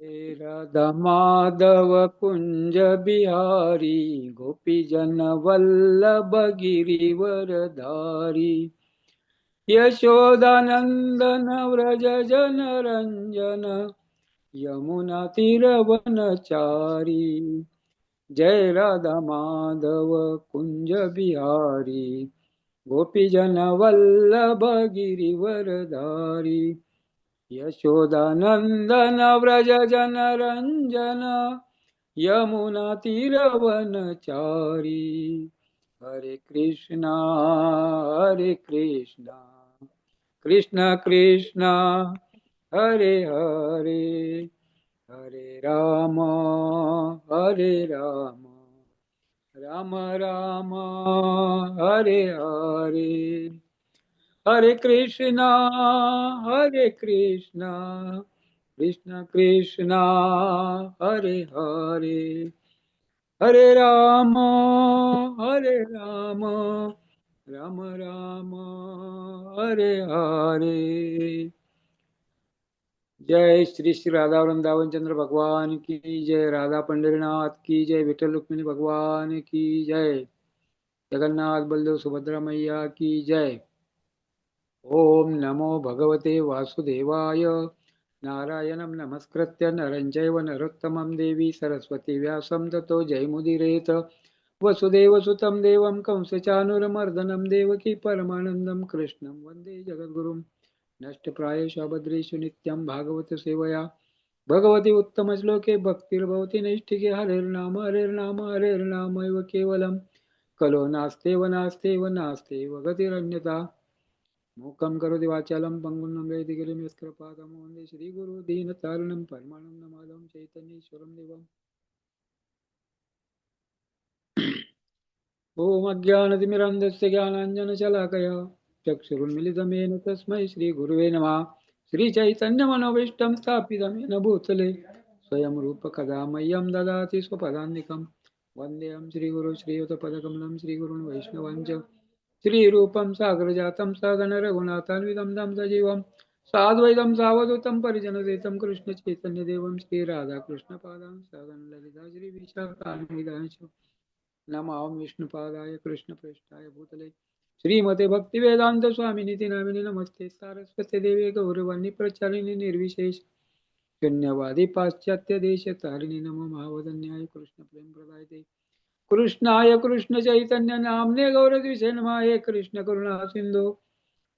हे राधा माधव कुंज बिहारी गोपी जन वल्लभ गिरिवरधारी यशोदानंदन व्रज जन रंजन यमुना तीरवनचारी जय राधा माधव कुंज बिहारी गोपी जन वल्लभ गिरिवरधारी यशोदानंदन व्रज जन रंजन यमुना तीरवनचारी हरे कृष्णा कृष्ण कृष्ण हरे हरे हरे राम राम राम हरे हरे हरे कृष्णा कृष्ण कृष्ण हरे हरे हरे राम राम राम हरे हरे जय श्री श्री राधा वृंदावन चंद्र भगवान की जय राधा पंढरीनाथ की जय विठल रुक्मिणी भगवान की जय जगन्नाथ बलदेव सुभद्रा मैया की जय ओम नमो भगवते वासुदेवाय नारायणं नमस्कृत्य नरं चैव नरोत्तमं देवी सरस्वती व्यासं ततो जयमुदीरयेत वसुदेवसुतं देवं कंसचानूरमर्दनं देवकी परमानन्दं कृष्णं वन्दे जगद्गुरुं नष्टप्रायेषु भद्रेषु नित्यं भागवत सेवया भगवती उत्तमश्लोके भक्तिर्भवति नैष्ठिके हरेर्नाम एव केवलं कलो नास्तेव नास्तेव गतिरन्यथा मूकं करोति वाचालं पङ्गुं लङ्घयति गिरिं यत्कृपातमो वन्दे श्रीगुरु दीनतारिणं परमानन्दमाधवं चैतन्येश्वरं देवम् ॐ अज्ञानतिमिरन्धस्य ज्ञानाञ्जनशलाकया चक्षुरुन्मिलितं येन तस्मै श्रीगुरुवे नमः श्रीचैतन्यमनोभीष्टं स्थापितं येन भूतले स्वयं रूपकदा मह्यं ददाति स्वपदान्तिकं वन्देऽहं श्रीगुरो श्रीयुतपदकमलं श्रीगुरुन् वैष्णवाञ्च श्रीरूपं सागरजातं सगण रघुनाथान्वितं तं सजीवं साद्वैतं सावधूतं परिजनसहितं कृष्णचैतन्यदेवं श्रीराधाकृष्णपादां सगण ललिता श्रीविशाखान्वितांश्च नमामि विष्णुपादाय कृष्णप्रेष्ठाय भूतले श्रीमते भक्तिवेदान्त स्वामिनिति नामिने नमस्ते सारस्वती देवे गौरवाणी प्रचारिणि निर्विशेष शून्यवादी पाश्चात्य देश तारिणी नमो महावदन्याय कृष्ण प्रेम प्रदायते कृष्णाय कृष्ण चैतन्य नामने गौरद्विषे नमः हे कृष्ण करुणा सिंधु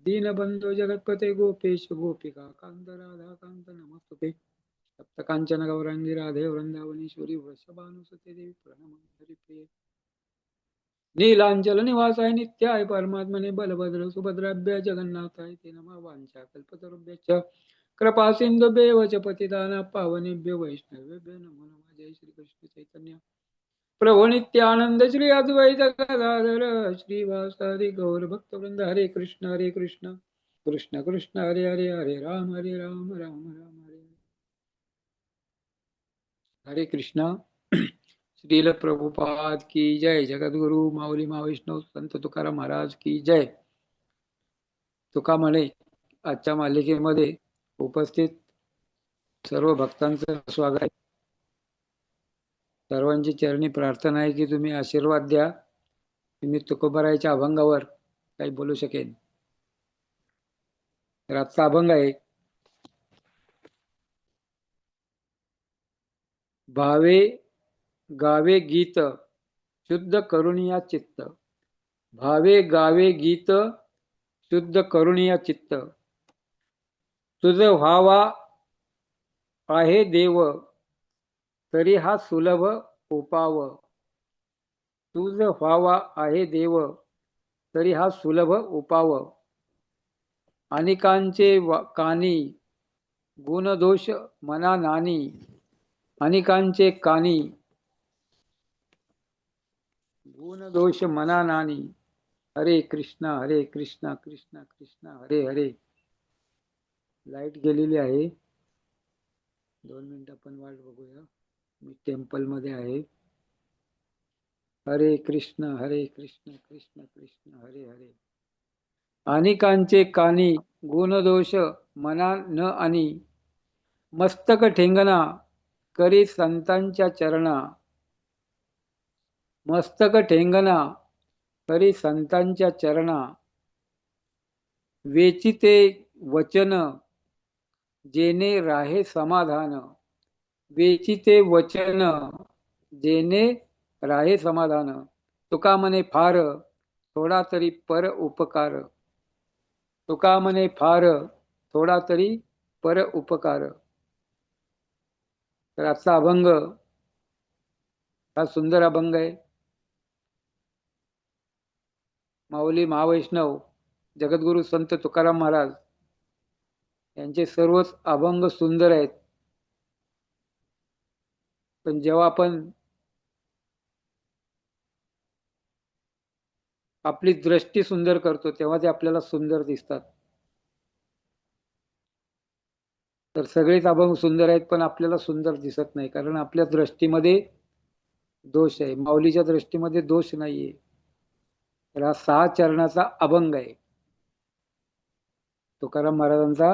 दीनबंधो जगत्पते गोपेश गोपिका कांत राधा कांत नमस्तुते सप्त कांचन गौरांगी राधे वृंदावनेश्वरी वृषभानुसुते देवी प्रणमामि हरिप्रिये नीलांचल निवासाय नित्याय परमात्मने बलभद्र सुभद्राभ्य जगन्नाथाय ते नमः वाञ्छा कल्पतरुभ्यश्च कृपा सिंधुभ्येव च पतितानां पावनेभ्यो वैष्णवेभ्यो नमो नमः जय श्री कृष्ण चैतन्य प्रभु नित्यानंद श्री अद्वैत गदाधर श्रीवासादि गौर भक्त वृंद हरे कृष्ण कृष्ण कृष्ण हरे हरे हरे राम राम हरे हरे कृष्ण श्रील प्रभुपाद की जय जगद्गुरु माऊली महाविष्णू संत तुकाराम महाराज की जय तुका म्हणे आजच्या मालिकेमध्ये उपस्थित सर्व भक्तांचं स्वागत आहे सर्वांची चरणी प्रार्थना आहे की तुम्ही आशीर्वाद द्या मी तुकोबारायच्या अभंगावर काही बोलू शकेन तर आजचा अभंग आहे भावे गावे गीत शुद्ध करुणिया चित्त भावे गावे गीत शुद्ध करुणिया चित्त तुझ व्हावा आहे देव तरी हा सुलभ उपाव तुझ व्हावा आहे देव तरी हा सुलभ उपाव अनेकांचे कानी गुणदोष मना नानी अनेकांचे कानी गुणदोष मना नानी हरे कृष्णा कृष्णा कृष्णा हरे हरे लाईट गेलेली आहे 2 मिनिटं आपण वाट बघूया मी टेम्पल मध्ये आहे. हरे कृष्ण कृष्ण कृष्ण हरे हरे. अनिकांचे कानी गुणदोष मना न आणि मस्तक ठेंगणा करी संतांच्या चरणा. मस्तक ठेंगणा करी संतांच्या चरणा. वेचिते वचन जेने राहे समाधान. वेचिते वचन जेने राहे समाधान. तुका म्हणे फार थोडा तरी पर उपकार. तुका म्हणे फार थोडा तरी पर उपकार. तर आजचा अभंग हा सुंदर अभंग आहे. माऊली महावैष्णव जगद्गुरु संत तुकाराम महाराज यांचे सर्वच अभंग सुंदर आहेत. पण जेव्हा आपण आपली दृष्टी सुंदर करतो तेव्हा ते आपल्याला सुंदर दिसतात. तर सगळेच अभंग सुंदर आहेत पण आपल्याला सुंदर दिसत नाही, कारण आपल्या दृष्टीमध्ये दोष आहे. माऊलीच्या दृष्टीमध्ये दोष नाहीये. तर हा 6 चरणाचा अभंग आहे. तुकाराम महाराजांचा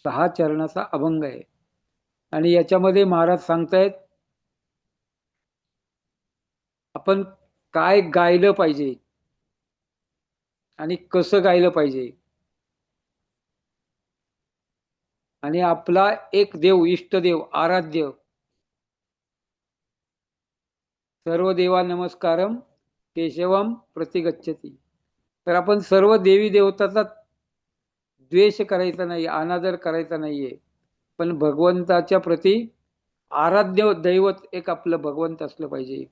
6 चरणाचा अभंग आहे. आणि याच्यामध्ये महाराज सांगतायत आपण काय गायलं पाहिजे आणि कसं गायलं पाहिजे. आणि आपला एक देव, इष्टदेव, आराध्य, सर्व देवा नमस्कारम केशवम प्रतिगच्छती. तर आपण सर्व देवी देवताचा द्वेष करायचा नाही, अनादर करायचा नाहीये, पण भगवंताच्या प्रती आराध्य दैवत एक आपलं भगवंत असलं पाहिजे.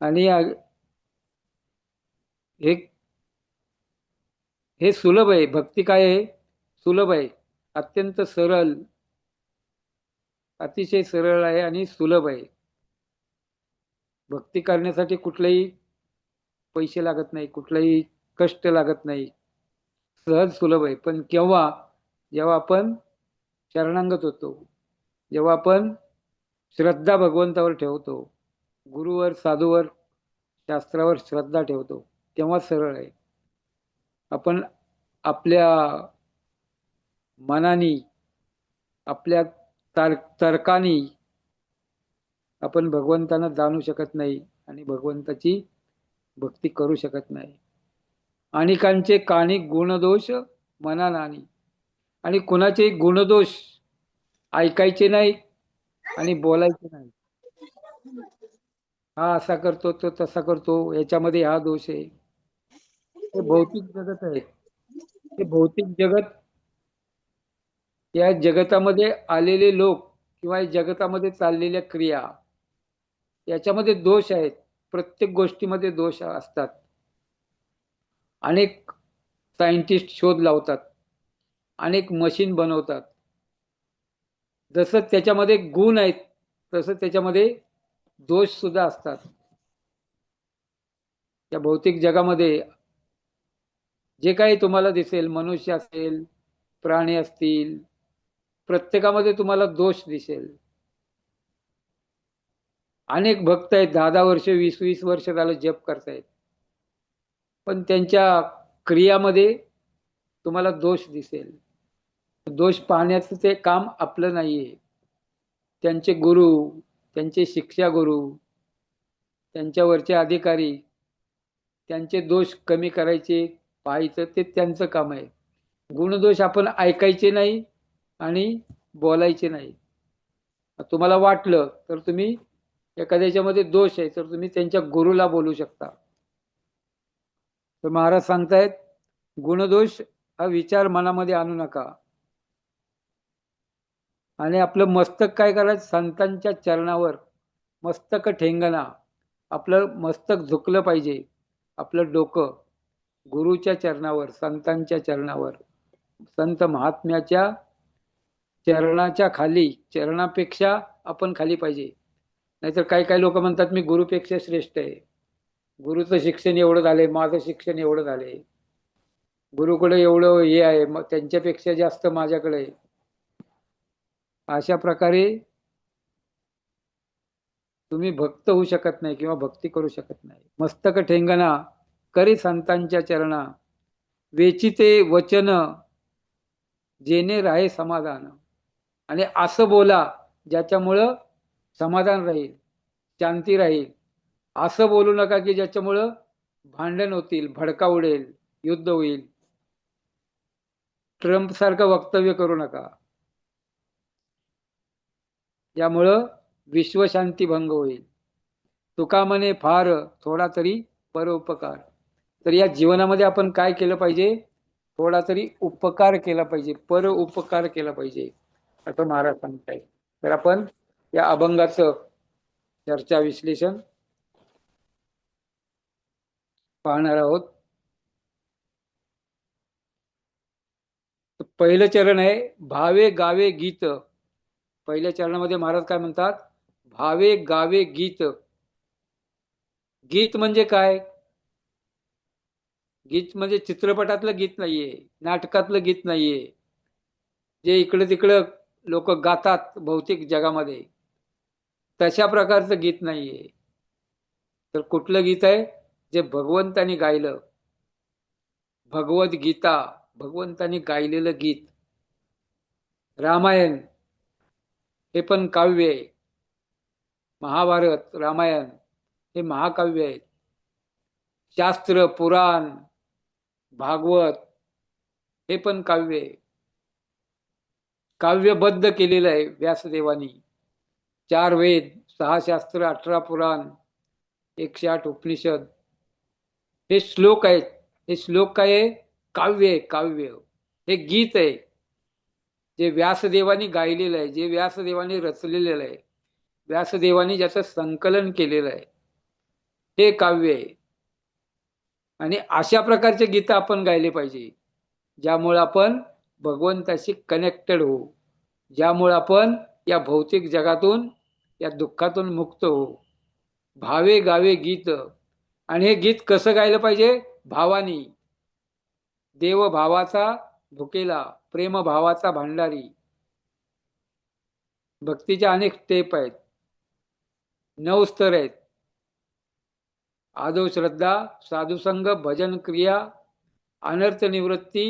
आणि हे हे सुलभ आहे. भक्ती काय आहे? सुलभ आहे, अत्यंत सरळ, अतिशय सरळ आहे आणि सुलभ आहे. भक्ती करण्यासाठी कुठलेही पैसे लागत नाही, कुठलाही कष्ट लागत नाही, सहज सुलभ आहे. पण केव्हा? जेव्हा आपण शरणांगत होतो, जेव्हा आपण श्रद्धा भगवंतावर ठेवतो, गुरुवर, साधूवर, शास्त्रावर श्रद्धा ठेवतो, तेव्हा सरळ आहे. आपण आपल्या मनानी, आपल्या तर्कानी आपण भगवंतांना जाणू शकत नाही आणि भगवंताची भक्ती करू शकत नाही. अनेकांचे कानी गुणदोष मना नानी. आणि कुणाचे गुणदोष ऐकायचे नाही आणि बोलायचे नाही. हा असा करतो, तो तसा करतो, याच्यामध्ये हा दोष आहे. हे भौतिक जगत आहे. हे भौतिक जगत, या जगतामध्ये आलेले लोक किंवा जगतामध्ये चाललेल्या क्रिया, याच्यामध्ये दोष आहेत. प्रत्येक गोष्टीमध्ये दोष असतात. अनेक सायंटिस्ट शोध लावतात, अनेक मशीन बनवतात. जसं त्याच्यामध्ये गुण आहेत तसं त्याच्यामध्ये दोष सुद्धा असतात. या भौतिक जगामध्ये जे काही तुम्हाला दिसेल, मनुष्य असेल, प्राणी असतील, प्रत्येकामध्ये तुम्हाला दोष दिसेल. अनेक भक्त आहेत, 10-10 वर्ष, 20-20 वर्ष झालं जप करतायत, पण त्यांच्या क्रियामध्ये तुम्हाला दोष दिसेल. दोष पाहण्याचं ते काम आपलं नाहीये. त्यांचे गुरु, त्यांचे शिक्षा गुरु, त्यांच्यावरचे अधिकारी, त्यांचे दोष कमी करायचे, पाहायचं, ते त्यांचं काम आहे. गुणदोष आपण ऐकायचे नाही आणि बोलायचे नाही. तुम्हाला वाटलं तर तुम्ही एखाद्याच्यामध्ये दोष आहे तर तुम्ही त्यांच्या गुरुला बोलू शकता. तर महाराज सांगतायत गुणदोष हा विचार मनामध्ये आणू नका. आणि आपलं मस्तक काय करायचं? संतांच्या चरणावर मस्तक ठेंगणा. आपलं मस्तक झुकलं पाहिजे, आपलं डोकं गुरुच्या चरणावर, संतांच्या चरणावर, संत महात्म्याच्या चरणाच्या खाली, चरणापेक्षा आपण खाली पाहिजे. नाहीतर काही काही लोक म्हणतात मी गुरुपेक्षा श्रेष्ठ आहे, गुरुचं शिक्षण एवढं झालंय, माझं शिक्षण एवढं झालंय, गुरुकडे एवढं हे आहे, मग त्यांच्यापेक्षा जास्त माझ्याकडे आहे. अशा प्रकारे तुम्ही भक्त होऊ शकत नाही किंवा भक्ती करू शकत नाही. मस्तक ठेंगणा करी संतांच्या चरणा, वेचिते वचन जेणे राहे समाधान. आणि असं बोला ज्याच्यामुळं समाधान राहील, शांती राहील. असं बोलू नका की ज्याच्यामुळं भांडण होतील, भडका उडेल, युद्ध होईल. ट्रम्प सारखं वक्तव्य करू नका, यामुळं विश्वशांती भंग होईल. तुका म्हणे फार थोडा तरी परोपकार. तर या जीवनामध्ये आपण काय केलं पाहिजे? थोडा तरी उपकार केला पाहिजे, पर उपकार केला पाहिजे, असं महाराज सांगतायत. तर आपण या अभंगाचं चर्चा विश्लेषण पाहणार आहोत. पहिलं चरण आहे भावे गावे गीत. पहिल्या चरणामध्ये महाराज काय म्हणतात? भावे गावे गीत. गीत म्हणजे काय? गीत म्हणजे चित्रपटातलं गीत नाहीये, नाटकातलं गीत नाहीये, जे इकडे तिकडे लोक गातात भौतिक जगामध्ये, तशा प्रकारचं गीत नाहीये. तर कुठलं गीत आहे? जे भगवंतानी गायलं, भगवत गीता, भगवंतानी गायलेलं गीत. रामायण हे पण काव्य आहे. महाभारत, रामायण हे महाकाव्य आहेत. शास्त्र, पुराण, भागवत हे पण काव्य आहे. काव्यबद्ध केलेलं आहे व्यासदेवानी. 4 वेद, 6 शास्त्र, 18 पुराण, 108 उपनिषद हे श्लोक आहेत. हे श्लोक काय आहे? काव्य आहे, काव्य. हे गीत आहे जे व्यासदेवानी गायलेलं आहे, जे व्यासदेवानी रचलेलं आहे, व्यासदेवानी ज्याचं संकलन केलेलं आहे, हे काव्य आहे. आणि अशा प्रकारचे गीत आपण गायले पाहिजे ज्यामुळे आपण भगवंताशी कनेक्टेड होऊ, ज्यामुळे आपण या भौतिक जगातून, या दुःखातून मुक्त होऊ. भावे गावे गीत. आणि हे गीत कसं गायलं पाहिजे? भावानी. देव भावाचा भुकेला, प्रेम भावाचा भांडारी. भक्तीच्या अनेक स्टेप आहेत, 9 स्तर आहेत. आदो श्रद्धा, साधुसंग, भजन क्रिया, अनर्थ निवृत्ती,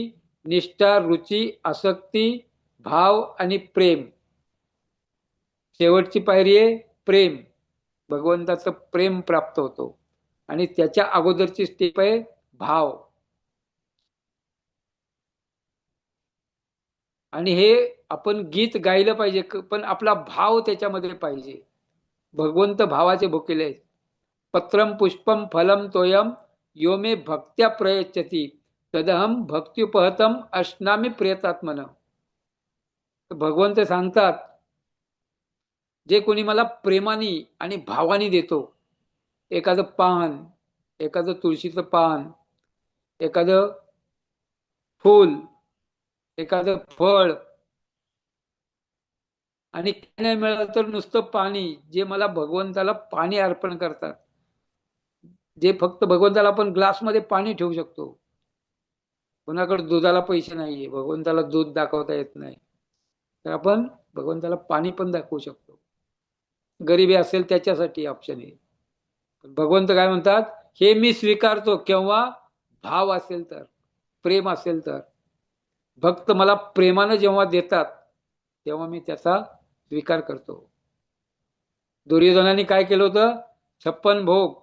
निष्ठा, रुची, आसक्ती, भाव आणि प्रेम. शेवटची पायरी आहे प्रेम. भगवंताचं प्रेम प्राप्त होतो. आणि त्याच्या अगोदरची स्टेप आहे भाव. आणि हे आपण गीत गायलं पाहिजे, पण आपला भाव त्याच्यामध्ये पाहिजे. भगवंत भावाचे भुकेले आहेत. पत्रम पुष्पम फलम तोयम यो मे भक्त्या प्रयच्छती तदहम भक्त्युपहतम अश्नामी प्रियतात्मन. भगवंत सांगतात, जे कोणी मला प्रेमाने आणि भावाने देतो, एखादं पान, एखादं तुळशीचं पान, एखादं फूल, एखादं फळ, आणि नाही मिळालं तर नुसतं पाणी, जे मला भगवंताला पाणी अर्पण करतात, जे फक्त भगवंताला आपण ग्लासमध्ये पाणी ठेवू शकतो. कोणाकडे दुधाला पैसे नाहीये, भगवंताला दूध दाखवता येत नाही, तर आपण भगवंताला पाणी पण दाखवू शकतो. गरिबी असेल त्याच्यासाठी ऑप्शन आहे. भगवंत काय म्हणतात? हे मी स्वीकारतो केव्हा? भाव असेल तर, प्रेम असेल तर. भक्त मला प्रेमानं जेव्हा देतात तेव्हा मी त्याचा स्वीकार करतो. दुर्योधनाने काय केलं होतं? 56 भोग,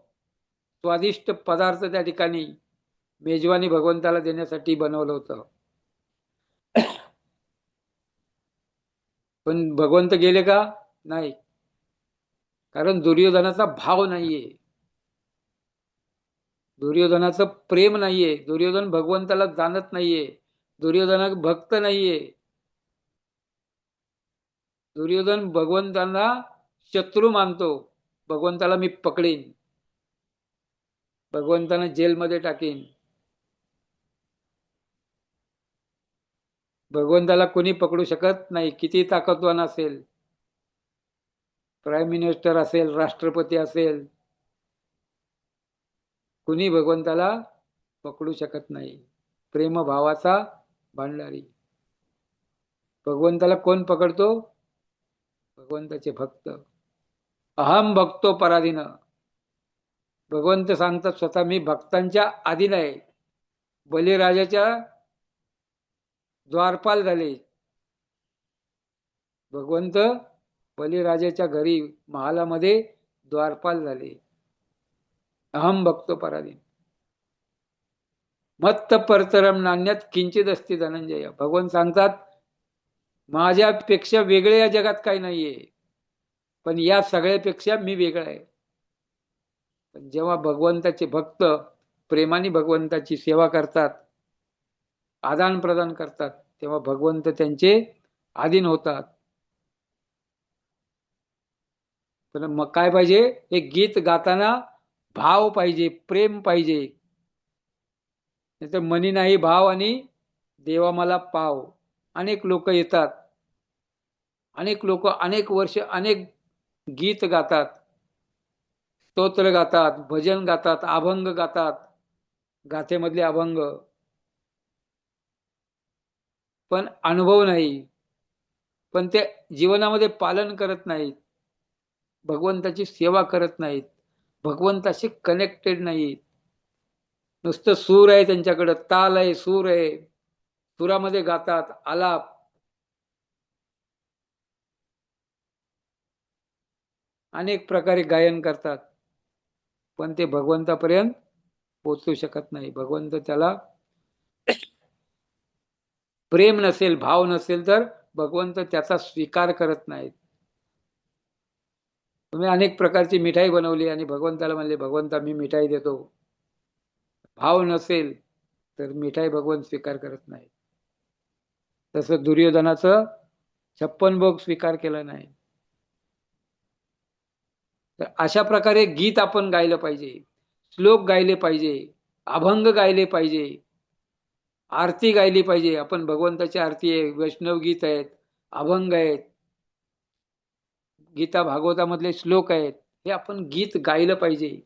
स्वादिष्ट पदार्थ त्या ठिकाणी मेजवानी भगवंताला देण्यासाठी बनवलं होतं. पण भगवंत गेले का? नाही, कारण दुर्योधनाचा भाव नाहीये, दुर्योधनाचं प्रेम नाहीये. दुर्योधन भगवंताला जाणत नाहीये, दुर्योधन भक्त नाहीये. दुर्योधन भगवंतांना शत्रू मानतो. भगवंताला मी पकडेन, भगवंतांना जेलमध्ये टाकेन. भगवंताला कोणी पकडू शकत नाही, किती ताकदवान असेल, प्राईम मिनिस्टर असेल, राष्ट्रपती असेल, कुणी भगवंताला पकडू शकत नाही. प्रेम भावाचा भांडारी. भगवंताला कोण पकडतो? भगवंताचे भक्त. अहम भक्तो पराधीन. भगवंत सांगतात स्वतः मी भक्तांच्या अधीन आहे. बलिराजाच्या द्वारपाल झाले भगवंत. बलिराजाच्या घरी महालामध्ये द्वारपाल झाले. अहम भक्तो पराधीन. मत्त परतरम नान्यात किंचित असते धनंजय. भगवान सांगतात माझ्यापेक्षा वेगळे या जगात काही नाहीये, पण या सगळ्यापेक्षा मी वेगळा आहे. पण जेव्हा भगवंताचे भक्त प्रेमाने भगवंताची सेवा करतात, आदान प्रदान करतात, तेव्हा भगवंत त्यांचे अधीन होतात. पण मग काय पाहिजे? हे गीत गाताना भाव पाहिजे, प्रेम पाहिजे. नाहीतर मनी नाही भाव आणि देवा मला पाव. अनेक लोक येतात, अनेक लोक अनेक वर्ष अनेक गीत गातात, स्तोत्र गातात, भजन गातात, अभंग गातात, गाथेमधले अभंग, पण अनुभव नाही. पण ते जीवनामध्ये पालन करत नाहीत, भगवंताची सेवा करत नाहीत, भगवंताशी कनेक्टेड नाहीत. नुसतं सूर आहे त्यांच्याकडं, ताल आहे, सूर आहे, सुरामध्ये गातात, आलाप. अनेक प्रकारे गायन करतात, पण ते भगवंतापर्यंत पोचू शकत नाही. भगवंत त्याला प्रेम नसेल, भाव नसेल तर भगवंत त्याचा स्वीकार करत नाहीत. तुम्ही अनेक प्रकारची मिठाई बनवली आणि भगवंताला म्हणले भगवंता मी मिठाई देतो, भाव नसेल तर मिठाई भगवंत स्वीकार करत नाही. तसं दुर्योधनाचं 56 भोग स्वीकार केला नाही. तर अशा प्रकारे गीत आपण गायलं पाहिजे, श्लोक गायले पाहिजे, अभंग गायले पाहिजे, आरती गायली पाहिजे. आपण भगवंताची आरती आहे, वैष्णव गीत आहेत, अभंग आहेत, गीता भागवतामधले श्लोक आहेत, हे आपण गीत गायलं पाहिजे.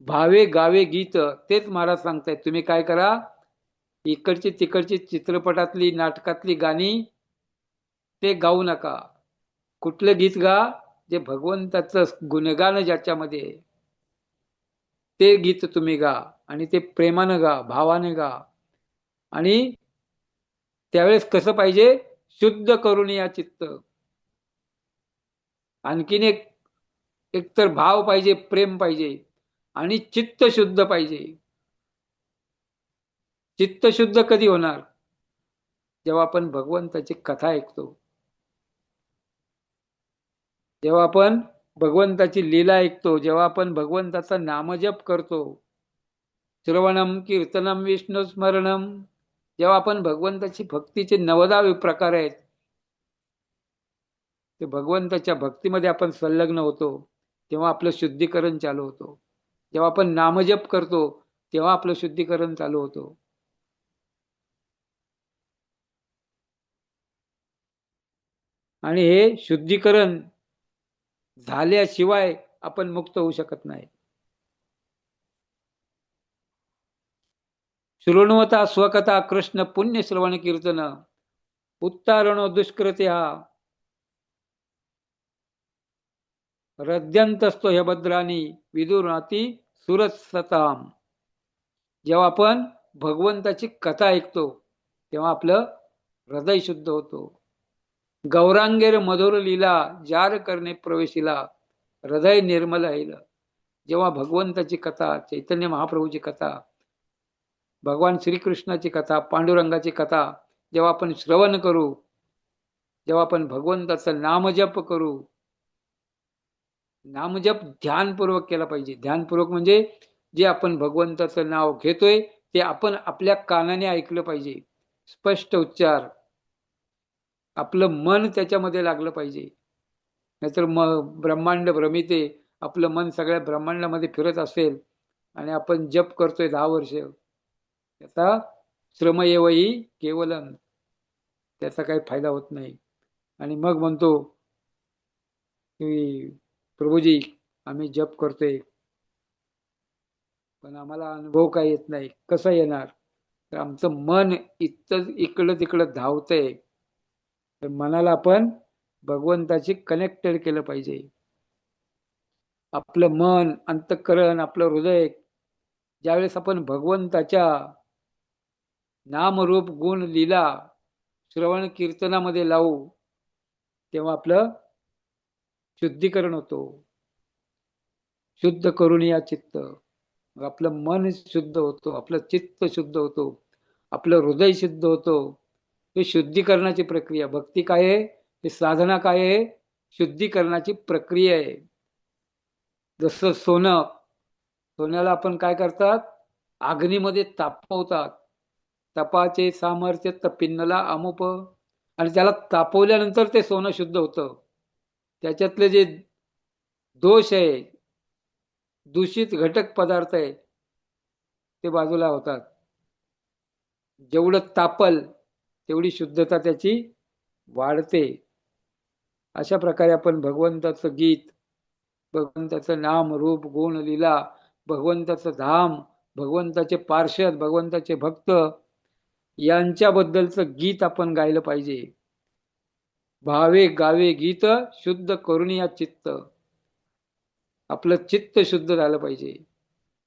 भावे गावे गीत. तेच महाराज सांगतायत तुम्ही काय करा, इकडची तिकडची चित्रपटातली नाटकातली गाणी ते गाऊ नका. कुठलं गीत गा जे भगवंताचं गुणगान ज्याच्यामध्ये, ते गीत तुम्ही गा. आणि ते प्रेमानं गा, भावाने गा. आणि त्यावेळेस कसं पाहिजे? शुद्ध करून या चित्त. आणखीन एक तर भाव पाहिजे, प्रेम पाहिजे, आणि चित्त शुद्ध पाहिजे. चित्त शुद्ध कधी होणार? जेव्हा आपण भगवंताची कथा ऐकतो, जेव्हा आपण भगवंताची लीला ऐकतो, जेव्हा आपण भगवंताचा नामजप करतो, श्रवणम कीर्तनम विष्णू स्मरणम, जेव्हा आपण भगवंताची भक्तीचे 90 प्रकार आहेत, ते भगवंताच्या भक्तीमध्ये आपण संलग्न होतो, तेव्हा आपलं शुद्धीकरण चालू होतो. जेव्हा आपण नामजप करतो तेव्हा आपलं शुद्धीकरण चालू होतो. आणि हे शुद्धीकरण झाल्याशिवाय आपण मुक्त होऊ शकत नाही. शृण्वता स्वकथा कृष्ण पुण्य श्रवण कीर्तन उत्तारणो दुष्कृत्या हृद्यंतस्तो ह्यभद्रानी विदुराती सुरसताम. जेव्हा आपण भगवंताची कथा ऐकतो तेव्हा आपलं हृदय शुद्ध होतो. गौरांगेर मधुर लीला जार करणे प्रवेशिला हृदय निर्मल राहिलं. जेव्हा भगवंताची कथा, चैतन्य महाप्रभूची कथा, भगवान श्रीकृष्णाची कथा, पांडुरंगाची कथा जेव्हा आपण श्रवण करू, जेव्हा आपण भगवंताचं नामजप करू, नामजप ध्यानपूर्वक केला पाहिजे. ध्यानपूर्वक म्हणजे जे आपण भगवंताचं नाव घेतोय ते आपण आपल्या कानाने ऐकलं पाहिजे, स्पष्ट उच्चार. आपलं मन त्याच्यामध्ये लागलं पाहिजे. नाहीतर ब्रह्मांड भ्रमिते, आपलं मन सगळ्या ब्रह्मांडामध्ये फिरत असेल आणि आपण जप करतोय 10 वर्ष, त्याचा श्रमयेवही केवलम, त्याचा काही फायदा होत नाही. आणि मग म्हणतो की प्रभूजी आम्ही जप करतोय पण आम्हाला अनुभव काय येत नाही. कसं येणार? तर आमचं मन इकडं तिकडं धावतंय. तर मनाला आपण भगवंताशी कनेक्टेड केलं पाहिजे. आपलं मन, अंतःकरण, आपलं हृदय ज्यावेळेस आपण भगवंताच्या नामरूप गुण लीला श्रवण कीर्तनामध्ये लावू, तेव्हा आपलं शुद्धीकरण होतो. शुद्ध करून या चित्त, मग आपलं मन शुद्ध होतो, आपलं चित्त शुद्ध होतो, आपलं हृदय शुद्ध होतो. हे शुद्धीकरणाची प्रक्रिया. भक्ती काय आहे? हे साधना काय आहे? शुद्धीकरणाची प्रक्रिया आहे. जसं सोनं, सोन्याला आपण काय करतात? अग्नीमध्ये तापवतात. तपाचे सामर्थ्य तपिन्नला अमुप, आणि त्याला तापवल्यानंतर ते सोनं शुद्ध होतं. त्याच्यातले जे दोष आहे, दूषित घटक पदार्थ आहे, ते बाजूला होतात. जेवढं तापल तेवढी शुद्धता त्याची वाढते. अशा प्रकारे आपण भगवंताचं गीत, भगवंताचं नाम रूप गुण लीला, भगवंताचं धाम, भगवंताचे पार्षद, भगवंताचे भक्त यांच्याबद्दलचं गीत आपण गायलं पाहिजे. भावे गावे गीत शुद्ध करून या चित्त. आपलं चित्त शुद्ध झालं पाहिजे.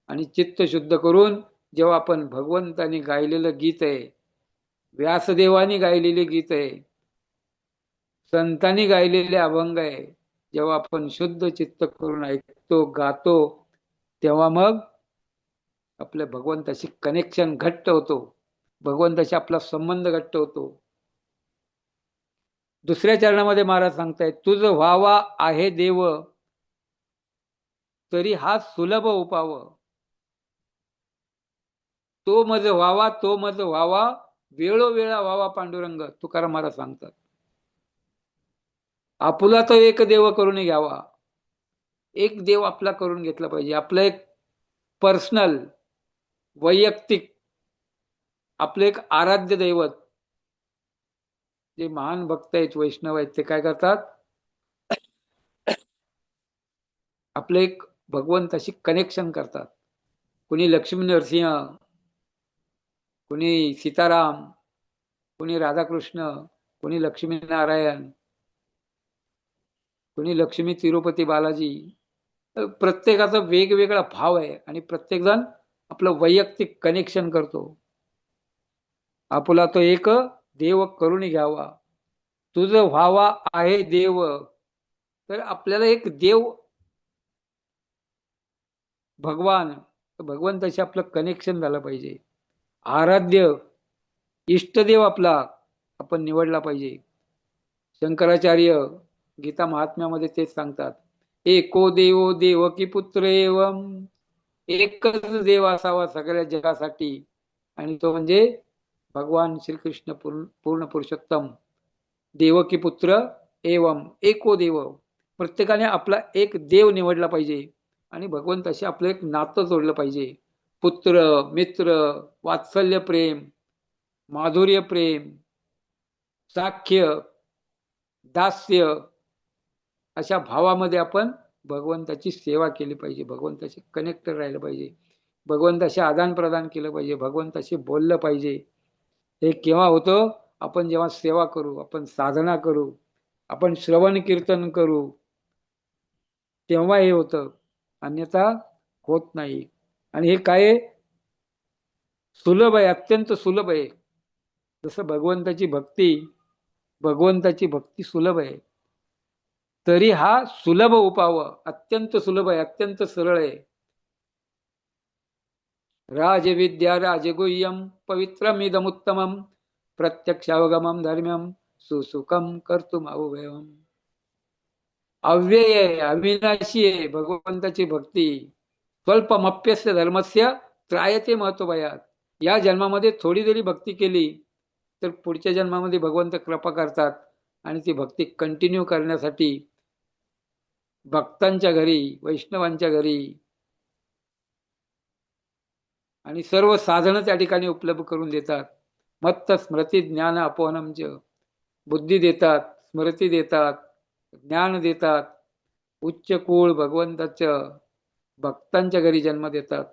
आणि चित्त शुद्ध करून जेव्हा आपण भगवंताने गायलेलं गीत आहे, व्यासदेवानी गायलेले गीत आहे, संतांनी गायलेले अभंग आहे, जेव्हा आपण शुद्ध चित्त करून ऐकतो, गातो, तेव्हा मग आपल्या भगवंताशी कनेक्शन घट्ट होतो. भगवंताशी आपला संबंध घट्ट होतो. दुसऱ्या चरणामध्ये महाराज सांगतायत, तुझ व्हावा आहे देव तरी हा सुलभ उपाव. तो मज व्हावा, तो मज व्हावा, वेळोवेळा व्हावा पांडुरंग, तुकाराम महाराज सांगतात. आपुला तो एक देव करून घ्यावा. एक देव आपला करून घेतला पाहिजे. आपलं एक पर्सनल, वैयक्तिक, आपलं एक आराध्य दैवत. जे महान भक्त आहेत, वैष्णव आहेत, ते काय करतात? आपलं एक भगवंताशी कनेक्शन करतात. कुणी लक्ष्मी नरसिंह, कुणी सीताराम, कुणी राधाकृष्ण, कुणी लक्ष्मी नारायण, कुणी लक्ष्मी तिरुपती बालाजी. प्रत्येकाचा वेगवेगळा भाव आहे आणि प्रत्येकजण आपलं वैयक्तिक कनेक्शन करतो. आपुला तो एक देव करून घ्यावा, तुझं व्हावा आहे देव. तर आपल्याला एक देव, भगवान, भगवंताशी आपलं कनेक्शन झालं पाहिजे. आराध्य इष्टदेव आपला आपण निवडला पाहिजे. शंकराचार्य गीता महात्म्यामध्ये तेच सांगतात, एको देवो देवकी पुत्र एवम. एकच देव असावा सगळ्या जगासाठी, आणि तो म्हणजे भगवान श्रीकृष्ण पूर्ण पुरुषोत्तम. देवकी पुत्र एवम एको देव. प्रत्येकाने आपला एक देव निवडला पाहिजे आणि भगवंताशी आपलं एक नातं जोडलं पाहिजे. पुत्र, मित्र, वात्सल्य प्रेम, माधुर्य प्रेम, साख्य, दास्य, अशा भावामध्ये आपण भगवंताची सेवा केली पाहिजे. भगवंताशी कनेक्टेड राहिलं पाहिजे. भगवंताशी आदान प्रदान केलं पाहिजे. भगवंताशी बोललं पाहिजे. हे केव्हा होतं? आपण जेव्हा सेवा करू, आपण साधना करू, आपण श्रवण कीर्तन करू, तेव्हा हे होतं. अन्यथा होत नाही. आणि हे काय सुलभ आहे, अत्यंत सुलभ आहे. जसं भगवंताची भक्ती सुलभ आहे, तरी हा सुलभ उपाव अत्यंत सुलभ आहे, अत्यंत सरळ आहे. राजविद्या राजगुह्यम पवित्रमिदमुत्तमम प्रत्यक्षावगमम धर्म्यम सुसुखम कर्तुम अव्ययम. अव्यय आहे, अविनाशी आहे भगवंताची भक्ती. स्वल्पमप्यस्य धर्मस्य त्रायते महत्वभयात. या जन्मामध्ये थोडी जरी भक्ती केली तर पुढच्या जन्मामध्ये भगवंत कृपा करतात आणि ती भक्ती कंटिन्यू करण्यासाठी भक्तांच्या घरी, वैष्णवांच्या घरी आणि सर्व साधनं त्या ठिकाणी उपलब्ध करून देतात. मत्त स्मृती ज्ञान अपोहनमच. बुद्धी देतात, स्मृती देतात, ज्ञान देतात. उच्च कुळ भगवंताच्या भक्तांच्या घरी जन्म देतात.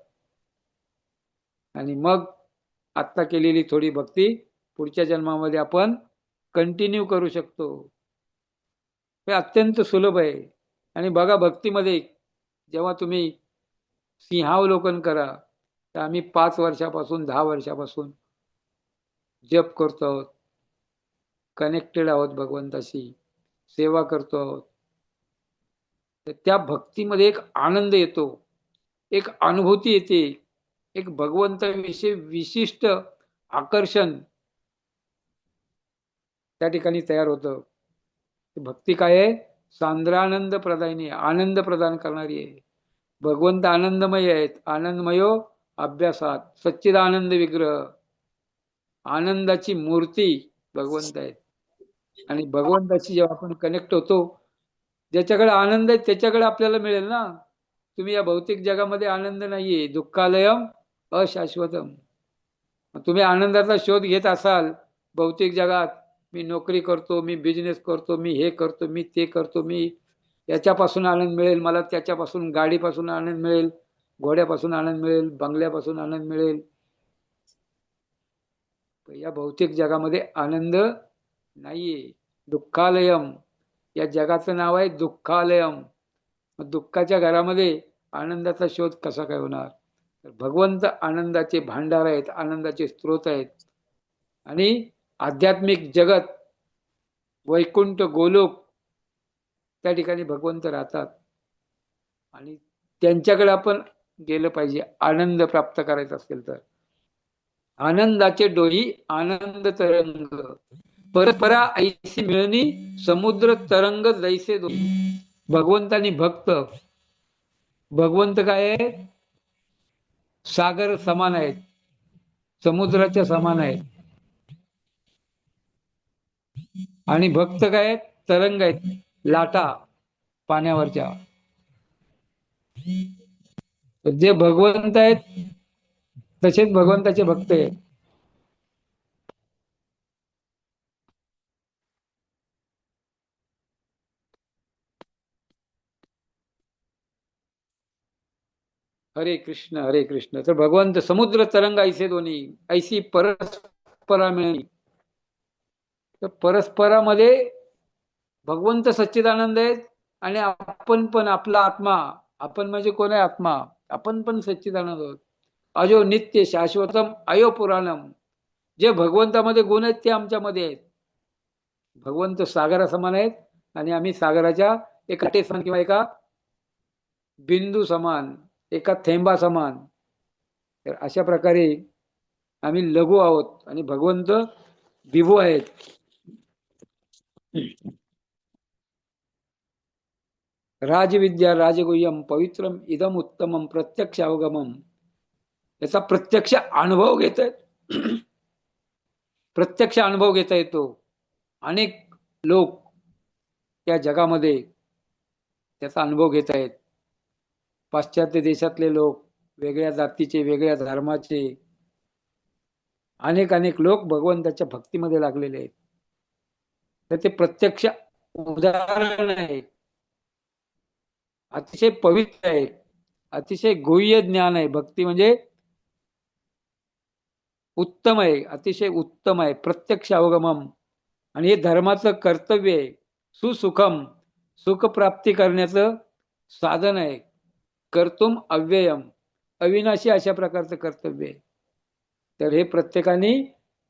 आणि मग आत्ता केलेली थोडी भक्ती पुढच्या जन्मामध्ये आपण कंटिन्यू करू शकतो. हे अत्यंत सुलभ आहे. आणि बघा भक्तीमध्ये जेव्हा तुम्ही सिंहावलोकन करा, तर आम्ही 5 वर्षापासून 10 वर्षापासून जप करतो आहोत, कनेक्टेड आहोत भगवंताशी, सेवा करतो आहोत. तर त्या भक्तीमध्ये एक आनंद येतो, एक अनुभूती येते, एक भगवंताविषयी विशिष्ट आकर्षण त्या ठिकाणी तयार होतं. भक्ती काय आहे? सांद्रानंद प्रदायिनी, आनंद प्रदान करणारी आहे. भगवंत आनंदमय आहेत. आनंदमयो अभ्यासात सच्चिदानंद विग्रह, आनंदाची मूर्ती भगवंत आहेत. आणि भगवंताशी जेव्हा आपण कनेक्ट होतो, ज्याच्याकडे आनंद आहे त्याच्याकडे आपल्याला मिळेल ना. तुम्ही या भौतिक जगामध्ये आनंद नाहीये, दुःखालयम अशाश्वतम. तुम्ही आनंदाचा शोध घेत असाल भौतिक जगात, मी नोकरी करतो, मी बिझनेस करतो, मी हे करतो, मी ते करतो, मी याच्यापासून आनंद मिळेल मला, त्याच्यापासून गाडीपासून आनंद मिळेल, घोड्यापासून आनंद मिळेल, बंगल्यापासून आनंद मिळेल. या भौतिक जगामध्ये आनंद नाहीये. दुःखालयम, या जगाचं नाव आहे दुःखालयम. दुःखाच्या घरामध्ये आनंदाचा शोध कसा काय होणार? भगवंत आनंदाचे भांडार आहेत, आनंदाचे स्त्रोत आहेत. आणि आध्यात्मिक जगत, वैकुंठ गोलोक, त्या ठिकाणी भगवंत राहतात. आणि त्यांच्याकडे आपण गेलं पाहिजे आनंद प्राप्त करायचा असेल तर. आनंदाचे डोही आनंद तरंग, परस्परा ऐशी मिळणी समुद्र तरंग जैसे दोही. भगवंत आणि भक्त, भगवंत काय आहे? सागर समान आहेत, समुद्राच्या समान आहेत. आणि भक्त काय आहेत? तरंग आहेत, लाटा पाण्यावरच्या. जे भगवंत आहेत तसेच भगवंताचे भक्त आहेत. हरे कृष्ण हरे कृष्ण. तर भगवंत समुद्र तरंग ऐसे दोन्ही, ऐशी परस्परा मिळणी. तर परस्परामध्ये भगवंत सच्चिदानंद आहेत आणि आपण पण, आपला आत्मा, आपण म्हणजे कोण आहे? आत्मा. आपण पण सच्चिदानंद आहोत. अजो नित्य शाश्वतम अयो पुराणम. जे भगवंतामध्ये गुण आहेत ते आमच्यामध्ये आहेत. भगवंत सागरा समान आहेत आणि आम्ही सागराच्या एका टेसमान किंवा एका बिंदू समान, एका थेंबा समान. तर अशा प्रकारे आम्ही लघु आहोत आणि भगवंत विभू आहेत. राजविद्या राजगुह्यम पवित्रम इदम उत्तमम प्रत्यक्ष अवगमम. याचा प्रत्यक्ष अनुभव घेता येत, प्रत्यक्ष अनुभव घेता येतो. अनेक लोक त्या जगामध्ये त्याचा अनुभव घेत आहेत. पाश्चात्य देशातले लोक, वेगळ्या जातीचे, वेगळ्या धर्माचे अनेक अनेक लोक भगवंताच्या भक्तीमध्ये लागलेले आहेत. तर ते प्रत्यक्ष उदाहरण आहे, अतिशय पवित्र आहे, अतिशय गुह्य ज्ञान आहे. भक्ती म्हणजे उत्तम आहे, अतिशय उत्तम आहे, प्रत्यक्ष अवगमम. आणि हे धर्माचं कर्तव्य आहे. सुसुखम, सुख प्राप्ती करण्याचं साधन आहे. कर्तुम अव्ययम, अविनाशी अशा प्रकारचं कर्तव्य आहे. तर हे प्रत्येकाने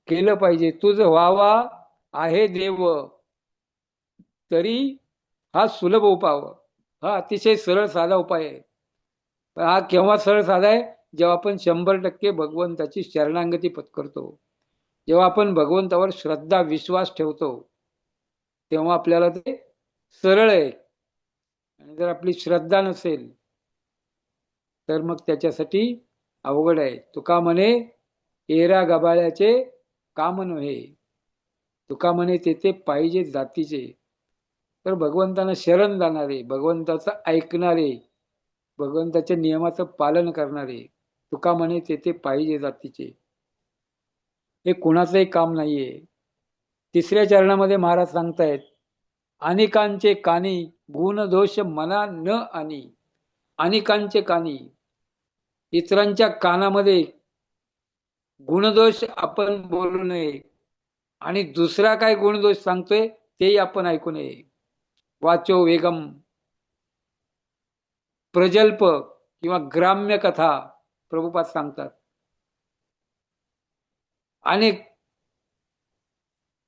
केलं पाहिजे. तुझं व्हावा आहे देव, तरी हा सुलभ उपाय, हा अतिशय सरळ साधा उपाय आहे. पण हा केव्हा सरळ साधा आहे? जेव्हा आपण 100% भगवंताची शरणागती पत्करतो, जेव्हा आपण भगवंतावर श्रद्धा विश्वास ठेवतो, तेव्हा आपल्याला ते सरळ आहे. आणि जर आपली श्रद्धा नसेल तर मग त्याच्यासाठी अवघड आहे. तुका म्हणे एरा गबाळ्याचे काम नव्हे, तुका म्हणे तेथे पाहिजे जातीचे. तर भगवंतांना शरण जाणारे, भगवंताचं ऐकणारे, भगवंताच्या नियमाचं पालन करणारे, तुका म्हणे तेथे पाहिजे जातीचे. हे कुणाचंही काम नाहीये. 3ऱ्या चरणामध्ये महाराज सांगतायत, अनेकांचे कानी गुणदोष मना न आणि. अनेकांचे कानी, इतरांच्या कानामध्ये गुणदोष आपण बोलू नये आणि दुसरा काय गुणदोष सांगतोय तेही आपण ऐकू नये. वाचो वेगम, प्रजल्प किंवा ग्राम्य कथा प्रभुपाद सांगतात. अनेक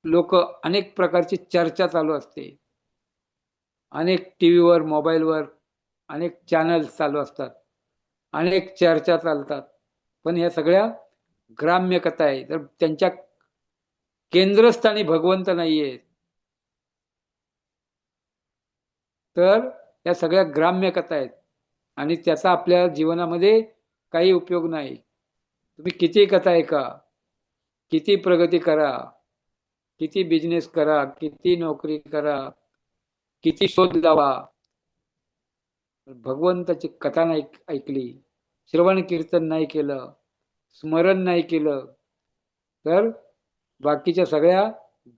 लोक, अनेक प्रकारची चर्चा चालू असते. अनेक टीव्हीवर, मोबाईलवर अनेक चॅनल्स चालू असतात, अनेक चर्चा चालतात. पण ह्या सगळ्या ग्राम्य कथा आहे. तर त्यांच्या केंद्रस्थानी भगवंत नाहीये, तर या सगळ्या ग्राम्य कथा आहेत आणि त्याचा आपल्या जीवनामध्ये काही उपयोग नाही. तुम्ही किती कथा ऐका, किती प्रगती करा, किती बिझनेस करा, किती नोकरी करा, किती शोध लावा, भगवंताची कथा नाही ऐकली, श्रवण कीर्तन नाही केलं, स्मरण नाही केलं, तर बाकीच्या सगळ्या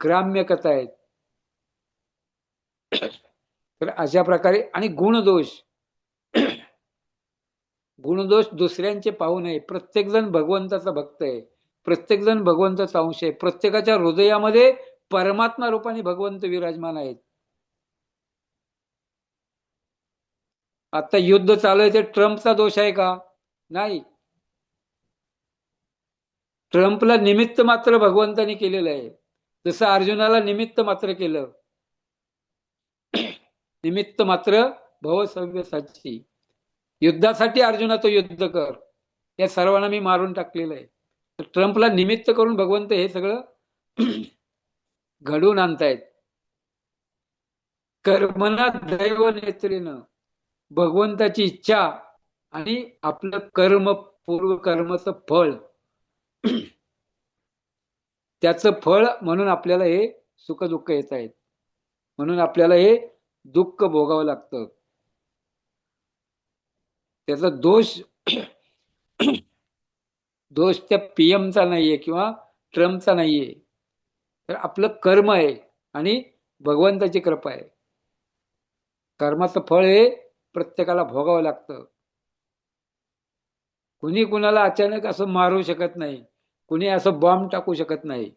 ग्राम्य कथा आहेत. तर अशा प्रकारे, आणि गुणदोष, गुणदोष दुसऱ्यांचे पाहू नये. प्रत्येक जण भगवंताचा भक्त आहे, प्रत्येक जण भगवंताचा अंश आहे, प्रत्येकाच्या हृदयामध्ये परमात्मा रूपाने भगवंत विराजमान आहेत. आता युद्ध चालू आहे, ते ट्रम्पचा दोष आहे का? नाही. ट्रम्पला निमित्त मात्र भगवंताने केलेलं आहे, जसं अर्जुनाला निमित्त मात्र केलं. निमित्त मात्र भवसव्य साची. युद्धासाठी अर्जुना तो युद्ध कर, या सर्वांना मी मारून टाकलेलं आहे. ट्रम्पला निमित्त करून भगवंत हे सगळं घडवून आणतायत. कर्मना दैव नेत्रीनं, भगवंताची इच्छा आणि आपलं कर्म, पूर्व कर्माचं फळ, त्याचं फळ म्हणून आपल्याला हे सुख दुःख येत आहेत, म्हणून आपल्याला हे दुःख भोगावं लागतं. त्याचा दोष दोष त्या पीएमचा नाहीये किंवा ट्रम्पचा नाहीये, तर आपलं कर्म आहे आणि भगवंताची कृपा आहे. कर्माचं फळ हे प्रत्येकाला भोगावं लागतं. कुणी कुणाला अचानक असं मारू शकत नाही, कुणी असं बॉम्ब टाकू शकत नाही.